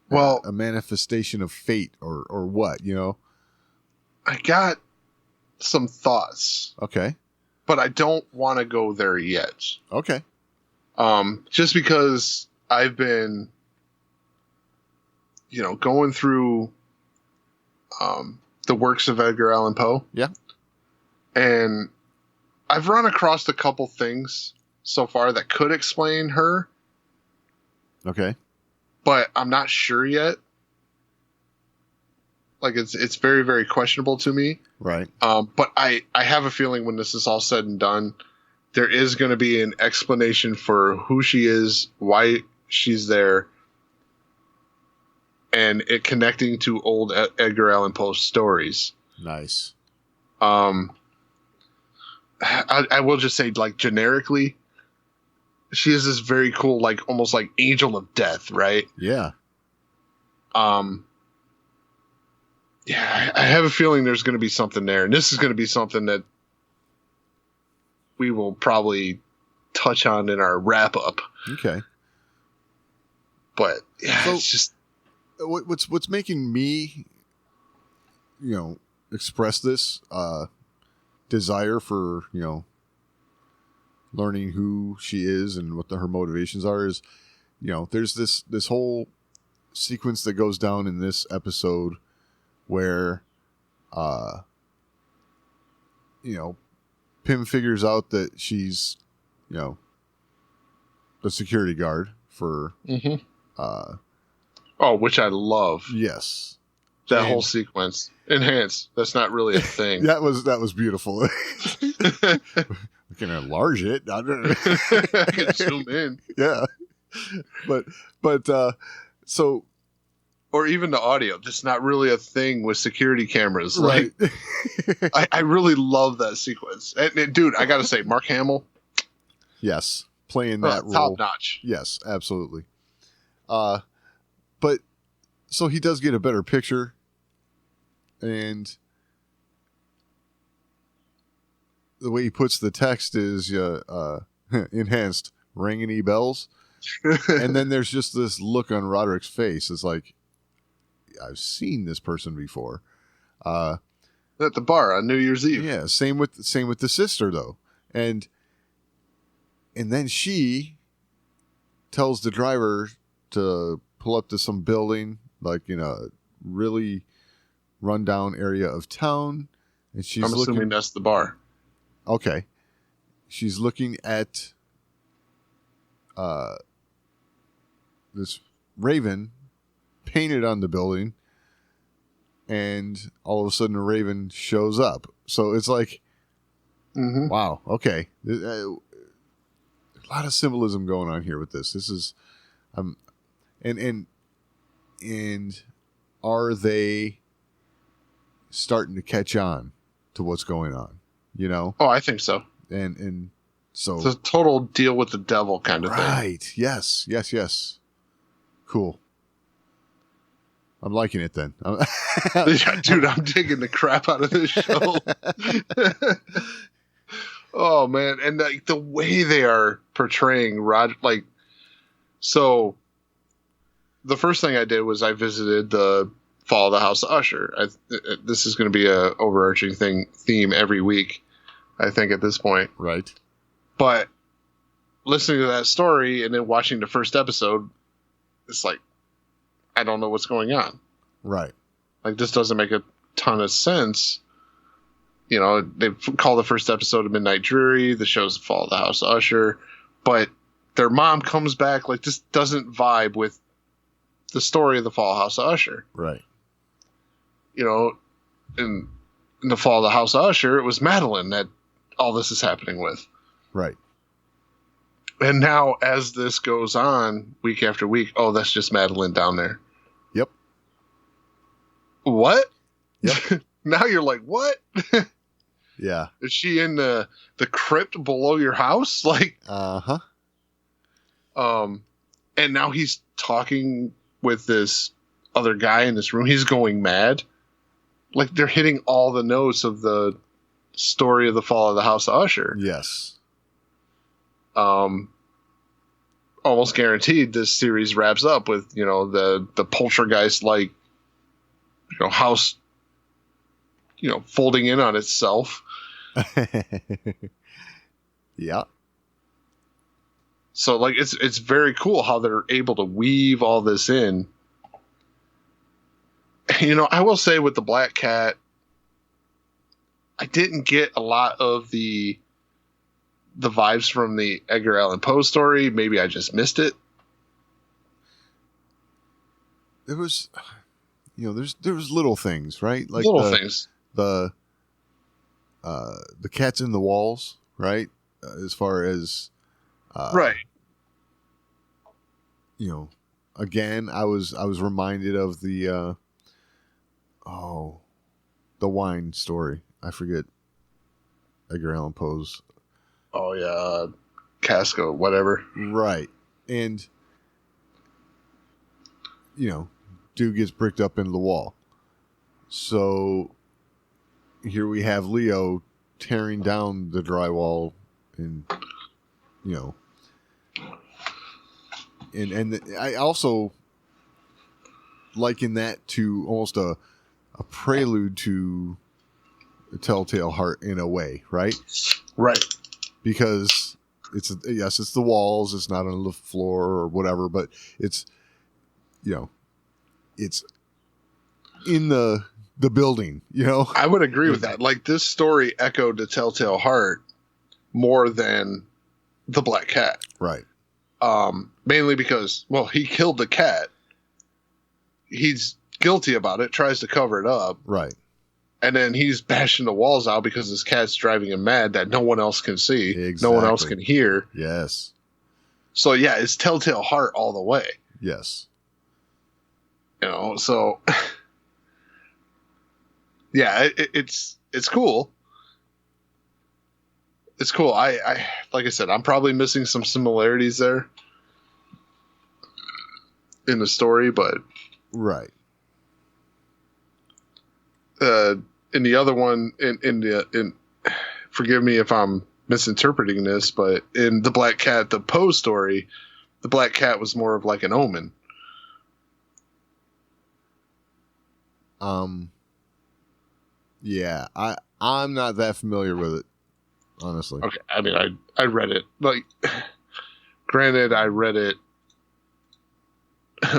well, a manifestation of fate, or what? You know, I got some thoughts. Okay. But I don't want to go there yet. Okay. Just because I've been, you know, going through the works of Edgar Allan Poe. Yeah. And I've run across a couple things so far that could explain her. Okay. But I'm not sure yet. Like it's very, very questionable to me. Right. But I have a feeling when this is all said and done, there is going to be an explanation for who she is, why she's there, and it connecting to old Edgar Allan Poe stories. Nice. I will just say, like, generically, she is this very cool, like, almost like angel of death, right? Yeah. Yeah, I have a feeling there's going to be something there, and this is going to be something that we will probably touch on in our wrap up. Okay. But yeah, So, it's just what's making me, you know, express this desire for, you know, learning who she is and what her motivations are is, you know, there's this whole sequence that goes down in this episode where, you know, Pym figures out that she's, you know, the security guard for, which I love. Yes. That And- whole sequence. Enhance. That's not really a thing. That was beautiful. We can enlarge it. I don't know. I can zoom in. Yeah. But so Or even the audio. That's not really a thing with security cameras. right. Like, I really love that sequence. And, dude, I got to say, Mark Hamill, Yes. Playing that role. top notch. Yes, absolutely. But so he does get a better picture, and the way he puts the text is enhanced, ring any bells, and then there's just this look on Roderick's face. It's like, I've seen this person before. At the bar on New Year's Eve. Yeah, same with the sister though, and then she tells the driver to pull up to some building, like in a really rundown area of town, and she's I'm assuming looking. that's the bar. Okay, she's looking at this raven painted on the building, and all of a sudden a raven shows up. So it's like, wow, okay, a lot of symbolism going on here with this. This is, and are they starting to catch on to what's going on? You know? Oh, I think so. And so It's a total deal with the devil kind of thing. right. Yes. Cool. I'm liking it then. Yeah, dude, I'm digging the crap out of this show. Oh man, and like the way they are portraying Roger, like, so the first thing I did was I visited the Fall of the House of Usher. This is going to be a overarching theme every week, I think, at this point. Right. But listening to that story and then watching the first episode, it's like, I don't know what's going on. Right. Like, this doesn't make a ton of sense. You know, they call the first episode of Midnight Dreary. The show's Fall of the House of Usher. But their mom comes back. Like, this doesn't vibe with the story of the Fall of the House of Usher. Right. You know, in the Fall of the House of Usher, it was Madeline that all this is happening with. Right. And now, as this goes on, week after week, oh, that's just Madeline down there. Yep. What? Yep. Now you're like, what? Yeah. Is she in the crypt below your house? Like, Uh-huh. And now he's talking with this other guy in this room. He's going mad. Like, they're hitting all the notes of the story of the Fall of the House of Usher. Yes. Almost guaranteed this series wraps up with, you know, the poltergeist, like, you know, house, you know, folding in on itself. Yeah. So, like, it's very cool how they're able to weave all this in. You know, I will say with the Black Cat, I didn't get a lot of the vibes from the Edgar Allan Poe story. Maybe I just missed it. There was, you know, there was little things, right? Like Little things. The cats in the walls, right? As far as Right. You know, again, I was reminded of the the wine story. I forget Edgar Allan Poe's. Oh, yeah. Casco, whatever. Right. And, you know, dude gets bricked up into the wall. So here we have Leo tearing down the drywall and, you know, and I also liken that to almost a prelude to a Telltale Heart in a way, right? Right. Because it's the walls, it's not on the floor or whatever, but it's, you know, it's in the building, you know. I would agree with that. Like, this story echoed the Telltale Heart more than the Black Cat. Right. Mainly because, well, he killed the cat. He's guilty about it, tries to cover it up. Right. And then he's bashing the walls out because his cat's driving him mad that no one else can see. Exactly. No one else can hear. Yes. So, yeah, it's Telltale Heart all the way. Yes. You know, so... yeah, it's cool. It's cool. I like I said, I'm probably missing some similarities there in the story, but right. In the other one, in forgive me if I'm misinterpreting this, but in the Black Cat, the Poe story, the Black Cat was more of like an omen. Yeah, I'm not that familiar with it, honestly. Okay, I mean, I read it. Like, granted, I read it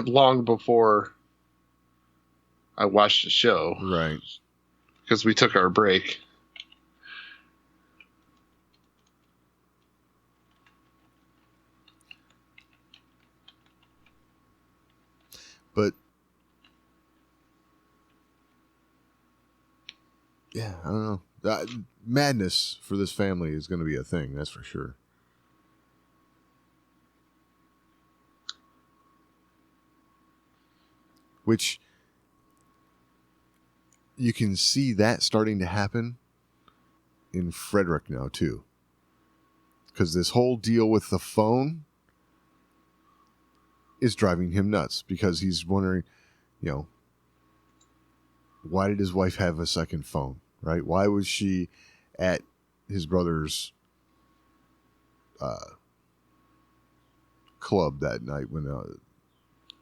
long before I watched the show. Right. Because we took our break. But yeah, I don't know. Madness for this family is going to be a thing, that's for sure. Which you can see that starting to happen in Frederick now too. Because this whole deal with the phone is driving him nuts, because he's wondering, why did his wife have a second phone, right? Why was she at his brother's club that night when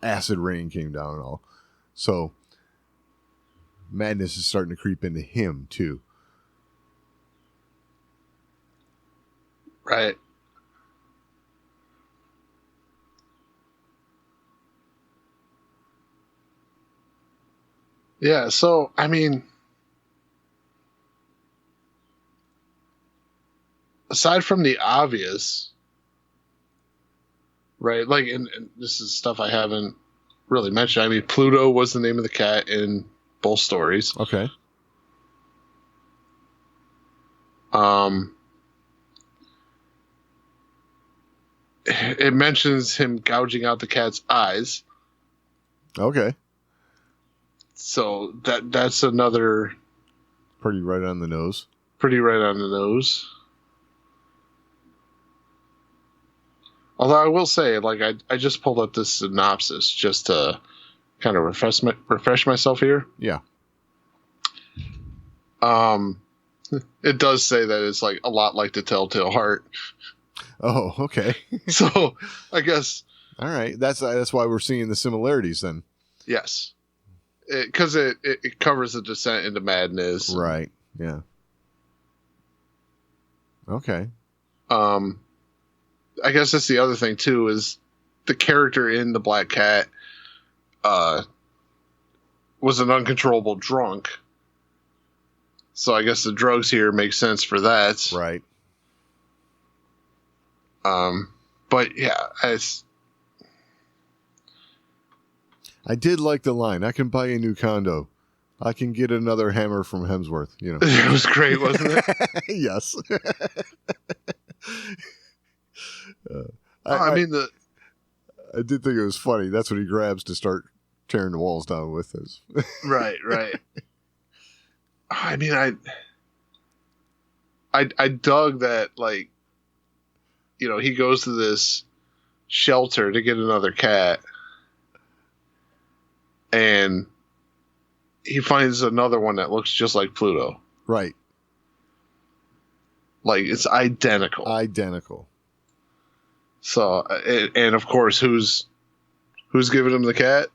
acid rain came down and all? So madness is starting to creep into him too. Right. Yeah, so, I mean, aside from the obvious, right, like, and this is stuff I haven't really mentioned. I mean, Pluto was the name of the cat in both stories. Okay. It mentions him gouging out the cat's eyes. Okay. So that's another Pretty right on the nose. pretty right on the nose. Although I will say, like, I just pulled up this synopsis just to kind of refresh myself here. Yeah. It does say that it's like a lot like the Telltale Heart. Oh, okay. So I guess All right. That's why we're seeing the similarities then. yes, because it covers the descent into madness. Right. Yeah. Okay. I guess that's the other thing too, is the character in the Black Cat was an uncontrollable drunk. So I guess the drugs here make sense for that. Right. But yeah, I did like the line, "I can buy a new condo. I can get another hammer from Hemsworth." it was great, wasn't it? Yes. I mean, I did think it was funny. That's what he grabs to start tearing the walls down with. right. I mean, I dug that, like, he goes to this shelter to get another cat, and he finds another one that looks just like Pluto. Right. Like, it's identical. Identical. So, and of course, who's giving him the cat?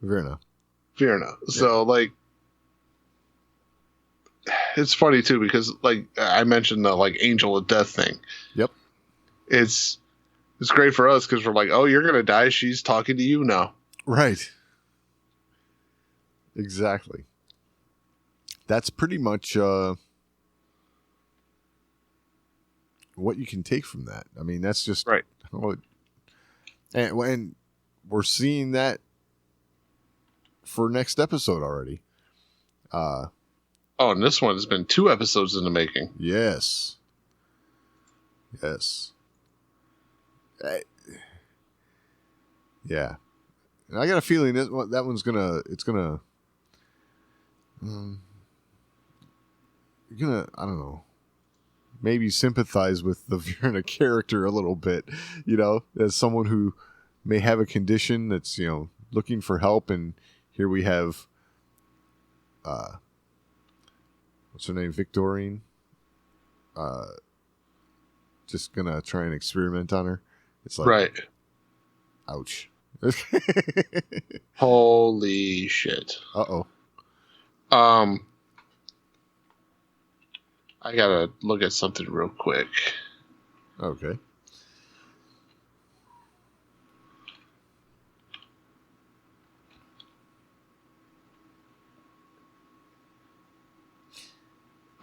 Verna. So, like, it's funny too, because, like, I mentioned the, like, angel of death thing. Yep. It's great for us because we're like, oh, you're gonna die. She's talking to you now. Right. Exactly. That's pretty much what you can take from that. I mean, that's just Right. And we're seeing that for next episode already. Oh, and this one has been 2 episodes in the making. Yes. Yeah. And I got a feeling that one's gonna I don't know, maybe sympathize with the Verna character a little bit, as someone who may have a condition that's, looking for help. And here we have, what's her name? Victorine. Just gonna try and experiment on her. It's like, Right. Ouch. Holy shit. Uh-oh. I gotta look at something real quick. Okay.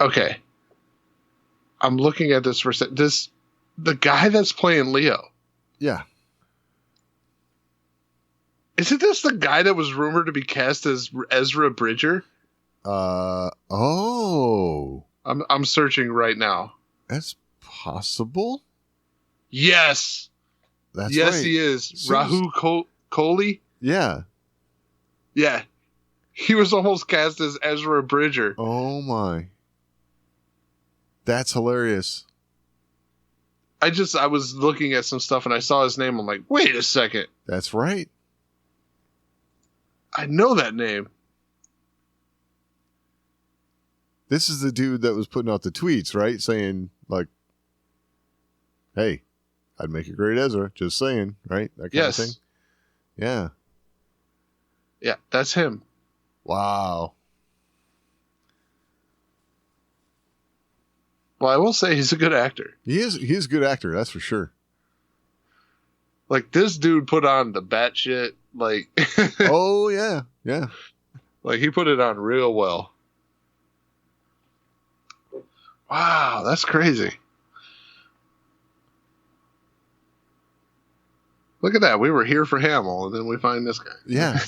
Okay. I'm looking at this for a second. The guy that's playing Leo. Yeah. Isn't this the guy that was rumored to be cast as Ezra Bridger? Oh. I'm searching right now. That's possible? Yes. That's yes, right. he is. Rahu Kohli? Yeah. Yeah. He was almost cast as Ezra Bridger. Oh my. That's hilarious. I was looking at some stuff and I saw his name. I'm like, wait a second. That's right. I know that name. This is the dude that was putting out the tweets, right? Saying, like, hey, I'd make a great Ezra. Just saying, right? That kind of thing. Yeah. Yeah, that's him. Wow. Well, I will say he's a good actor. He is a good actor, that's for sure. Like, this dude put on the batshit, like... Oh, yeah. Yeah. Like, he put it on real well. Wow, that's crazy. Look at that. We were here for Hamill, and then we find this guy. Yeah.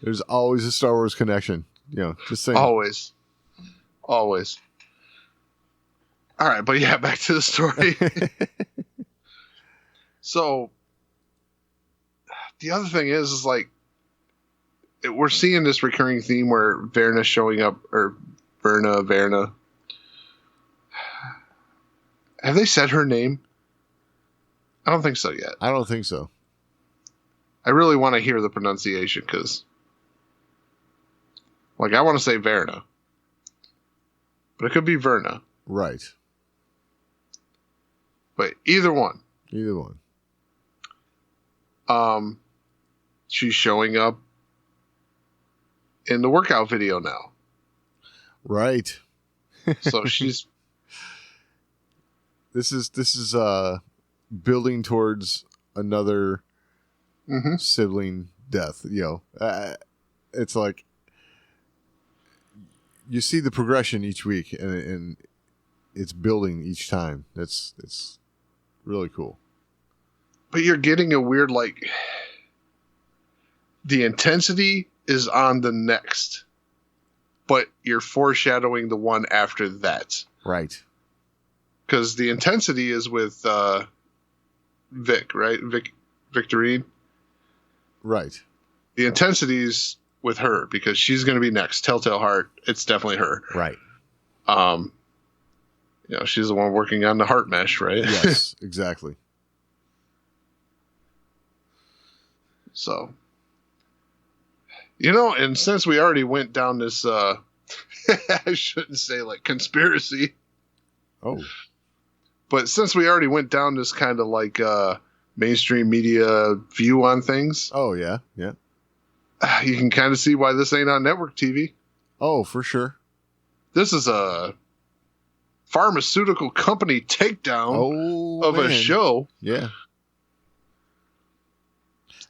There's always a Star Wars connection. You know, just saying. Always. Always. All right, but yeah, back to the story. So, the other thing is like, we're seeing this recurring theme where Verna's showing up, or Verna. Have they said her name? I don't think so yet. I don't think so. I really want to hear the pronunciation because, like, I want to say Verna, but it could be Verna. Right. But either one. Either one. She's showing up in the workout video now. Right. So she's. This is building towards another sibling death. You know, it's like you see the progression each week, and it's building each time. It's really cool. But you're getting a weird, like, the intensity is on the next, but you're foreshadowing the one after that. Right. Because the intensity is with Vic, right? Victorine. Right. The intensity is with her because she's going to be next. Telltale Heart. It's definitely her. Right. You know, she's the one working on the heart mesh, right? Yes, exactly. So, you know, and since we already went down this, I shouldn't say like conspiracy. Oh. But since we already went down this kind of like mainstream media view on things. Oh, yeah. Yeah. You can kind of see why this ain't on network TV. Oh, for sure. This is a pharmaceutical company takedown of a show. Yeah.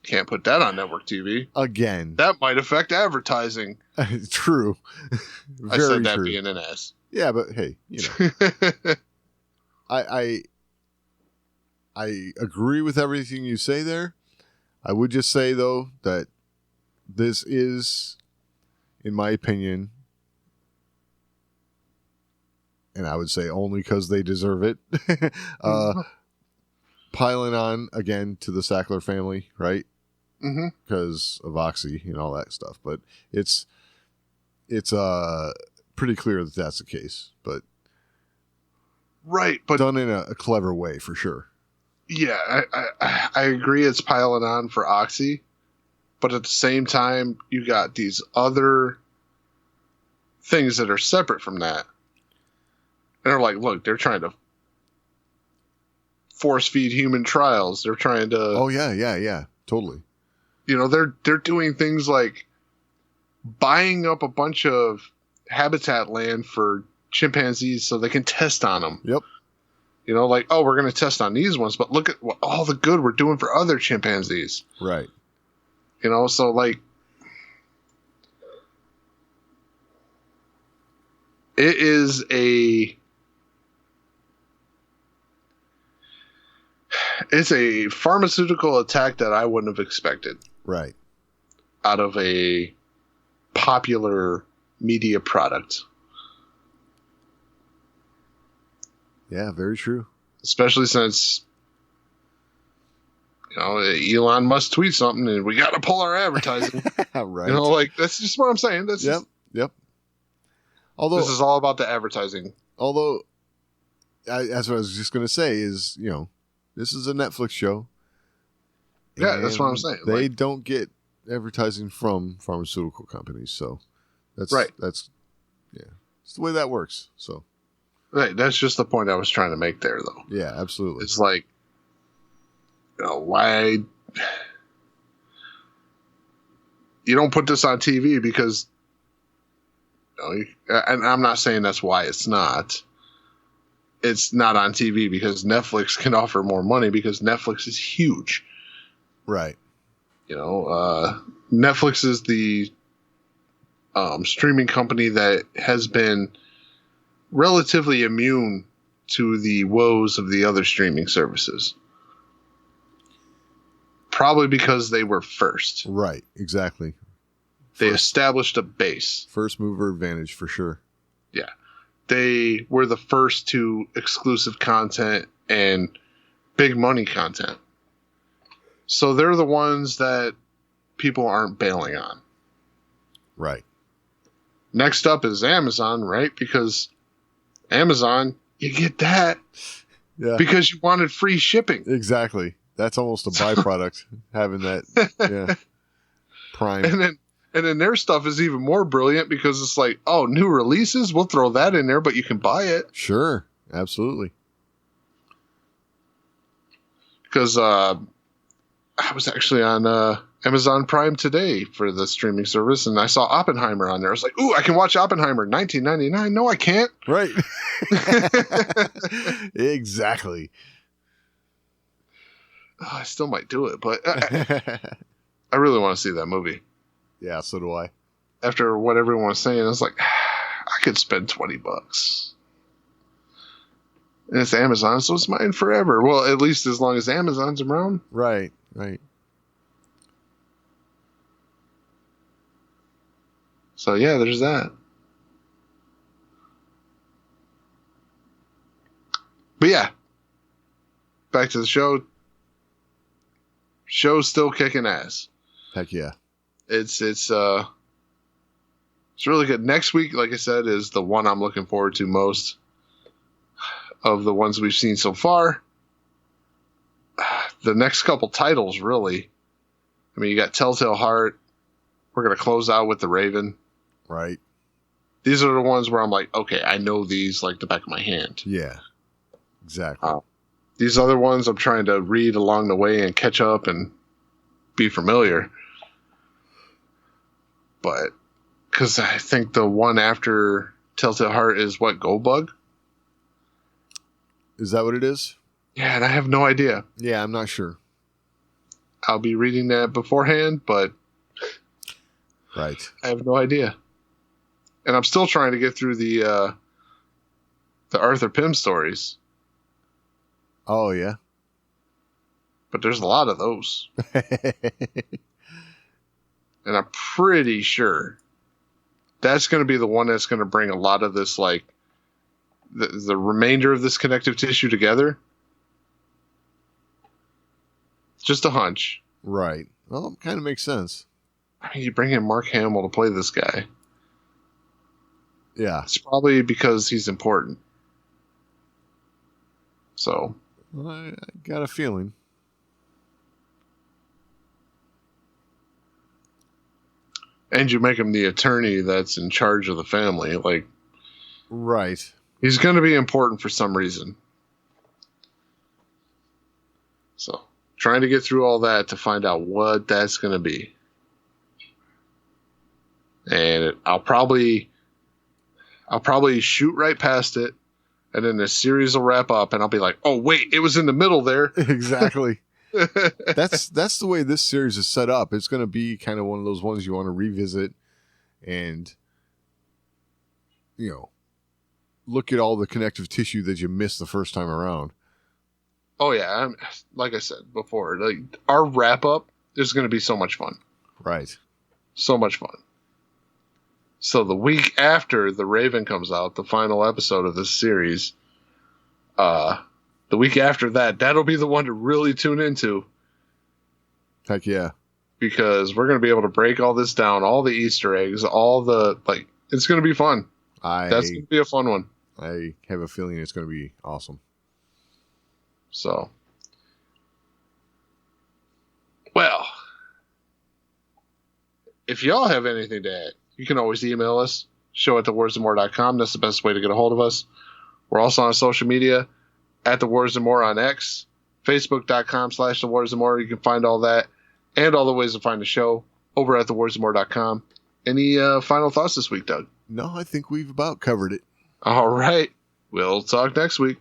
Can't put that on network TV. Again. That might affect advertising. True. I said that being an ass. Yeah, but hey, you know. I agree with everything you say there. I would just say, though, that this is, in my opinion, and I would say only because they deserve it, piling on, again, to the Sackler family, right? Because of Oxy and all that stuff. But it's pretty clear that that's the case. But right, but done in a clever way, for sure. Yeah, I agree it's piling on for Oxy, but at the same time, you got these other things that are separate from that. And they're like, look, they're trying to force feed human trials. They're trying to... Oh, yeah, totally. You know, they're doing things like buying up a bunch of habitat land for chimpanzees so they can test on them. Yep. You know, like, oh, we're going to test on these ones, but look at all the good we're doing for other chimpanzees. Right. You know, so like, It is it's a pharmaceutical attack that I wouldn't have expected Right. out of a popular media product. Yeah, very true. Especially since, Elon Musk tweet something and we got to pull our advertising. Right. Like, that's just what I'm saying. That's Yep. just, Yep. Although, this is all about the advertising. That's what I was just going to say is, this is a Netflix show. Yeah, that's what I'm saying. They don't get advertising from pharmaceutical companies, so that's right. It's the way that works. So, right, that's just the point I was trying to make there, though. Yeah, absolutely. It's like, why you don't put this on TV because, and I'm not saying that's why it's not. It's not on TV because Netflix can offer more money because Netflix is huge. Right. Netflix is the streaming company that has been relatively immune to the woes of the other streaming services. Probably because they were first. Right, exactly. They established a base. First mover advantage for sure. Yeah. They were the first to exclusive content and big money content. So they're the ones that people aren't bailing on. Right. Next up is Amazon, right? Because Amazon, you get that because you wanted free shipping. Exactly. That's almost a byproduct, having that Prime. And then their stuff is even more brilliant because it's like, oh, new releases, we'll throw that in there, but you can buy it. Sure. Absolutely. Because I was actually on Amazon Prime today for the streaming service, and I saw Oppenheimer on there. I was like, ooh, I can watch Oppenheimer, $19.99. No, I can't. Right. Exactly. Oh, I still might do it, but I really want to see that movie. Yeah, so do I. After what everyone was saying, I was like, I could spend $20. And it's Amazon, so it's mine forever. Well, at least as long as Amazon's around. Right, right. So, yeah, there's that. But, yeah. Back to the show. Show's still kicking ass. Heck yeah. It's really good. Next week, like I said, is the one I'm looking forward to most of the ones we've seen so far. The next couple titles, really. I mean, you got Telltale Heart. We're going to close out with The Raven. Right. These are the ones where I'm like, okay, I know these like the back of my hand. Yeah. Exactly. These other ones I'm trying to read along the way and catch up and be familiar. But because I think the one after Telltale Heart is what, Goldbug? Is that what it is? Yeah, and I have no idea. Yeah, I'm not sure. I'll be reading that beforehand, but right. I have no idea. And I'm still trying to get through the Arthur Pym stories. Oh, yeah. But there's a lot of those. And I'm pretty sure that's going to be the one that's going to bring a lot of this, like, the remainder of this connective tissue together. Just a hunch. Right. Well, it kind of makes sense. I mean, you bring in Mark Hamill to play this guy. Yeah. It's probably because he's important. So. Well, I got a feeling. And you make him the attorney that's in charge of the family. Like, right. He's going to be important for some reason. So, trying to get through all that to find out what that's going to be. And I'll probably shoot right past it, and then the series will wrap up, and I'll be like, "Oh wait, it was in the middle there." Exactly. That's the way this series is set up. It's going to be kind of one of those ones you want to revisit, and look at all the connective tissue that you missed the first time around. Oh yeah, like I said before, like our wrap up is going to be so much fun. Right. So much fun. So the week after The Raven comes out, the final episode of this series, the week after that, that'll be the one to really tune into. Heck yeah. Because we're going to be able to break all this down, all the Easter eggs, all the, like, it's going to be fun. That's going to be a fun one. I have a feeling it's going to be awesome. So, well, if y'all have anything to add, you can always email us, show@thewarsandmore.com. That's the best way to get a hold of us. We're also on social media, @thewarsandmore on X, facebook.com/thewarsandmore. You can find all that and all the ways to find the show over at thewarsandmore.com. Any final thoughts this week, Doug? No, I think we've about covered it. All right. We'll talk next week.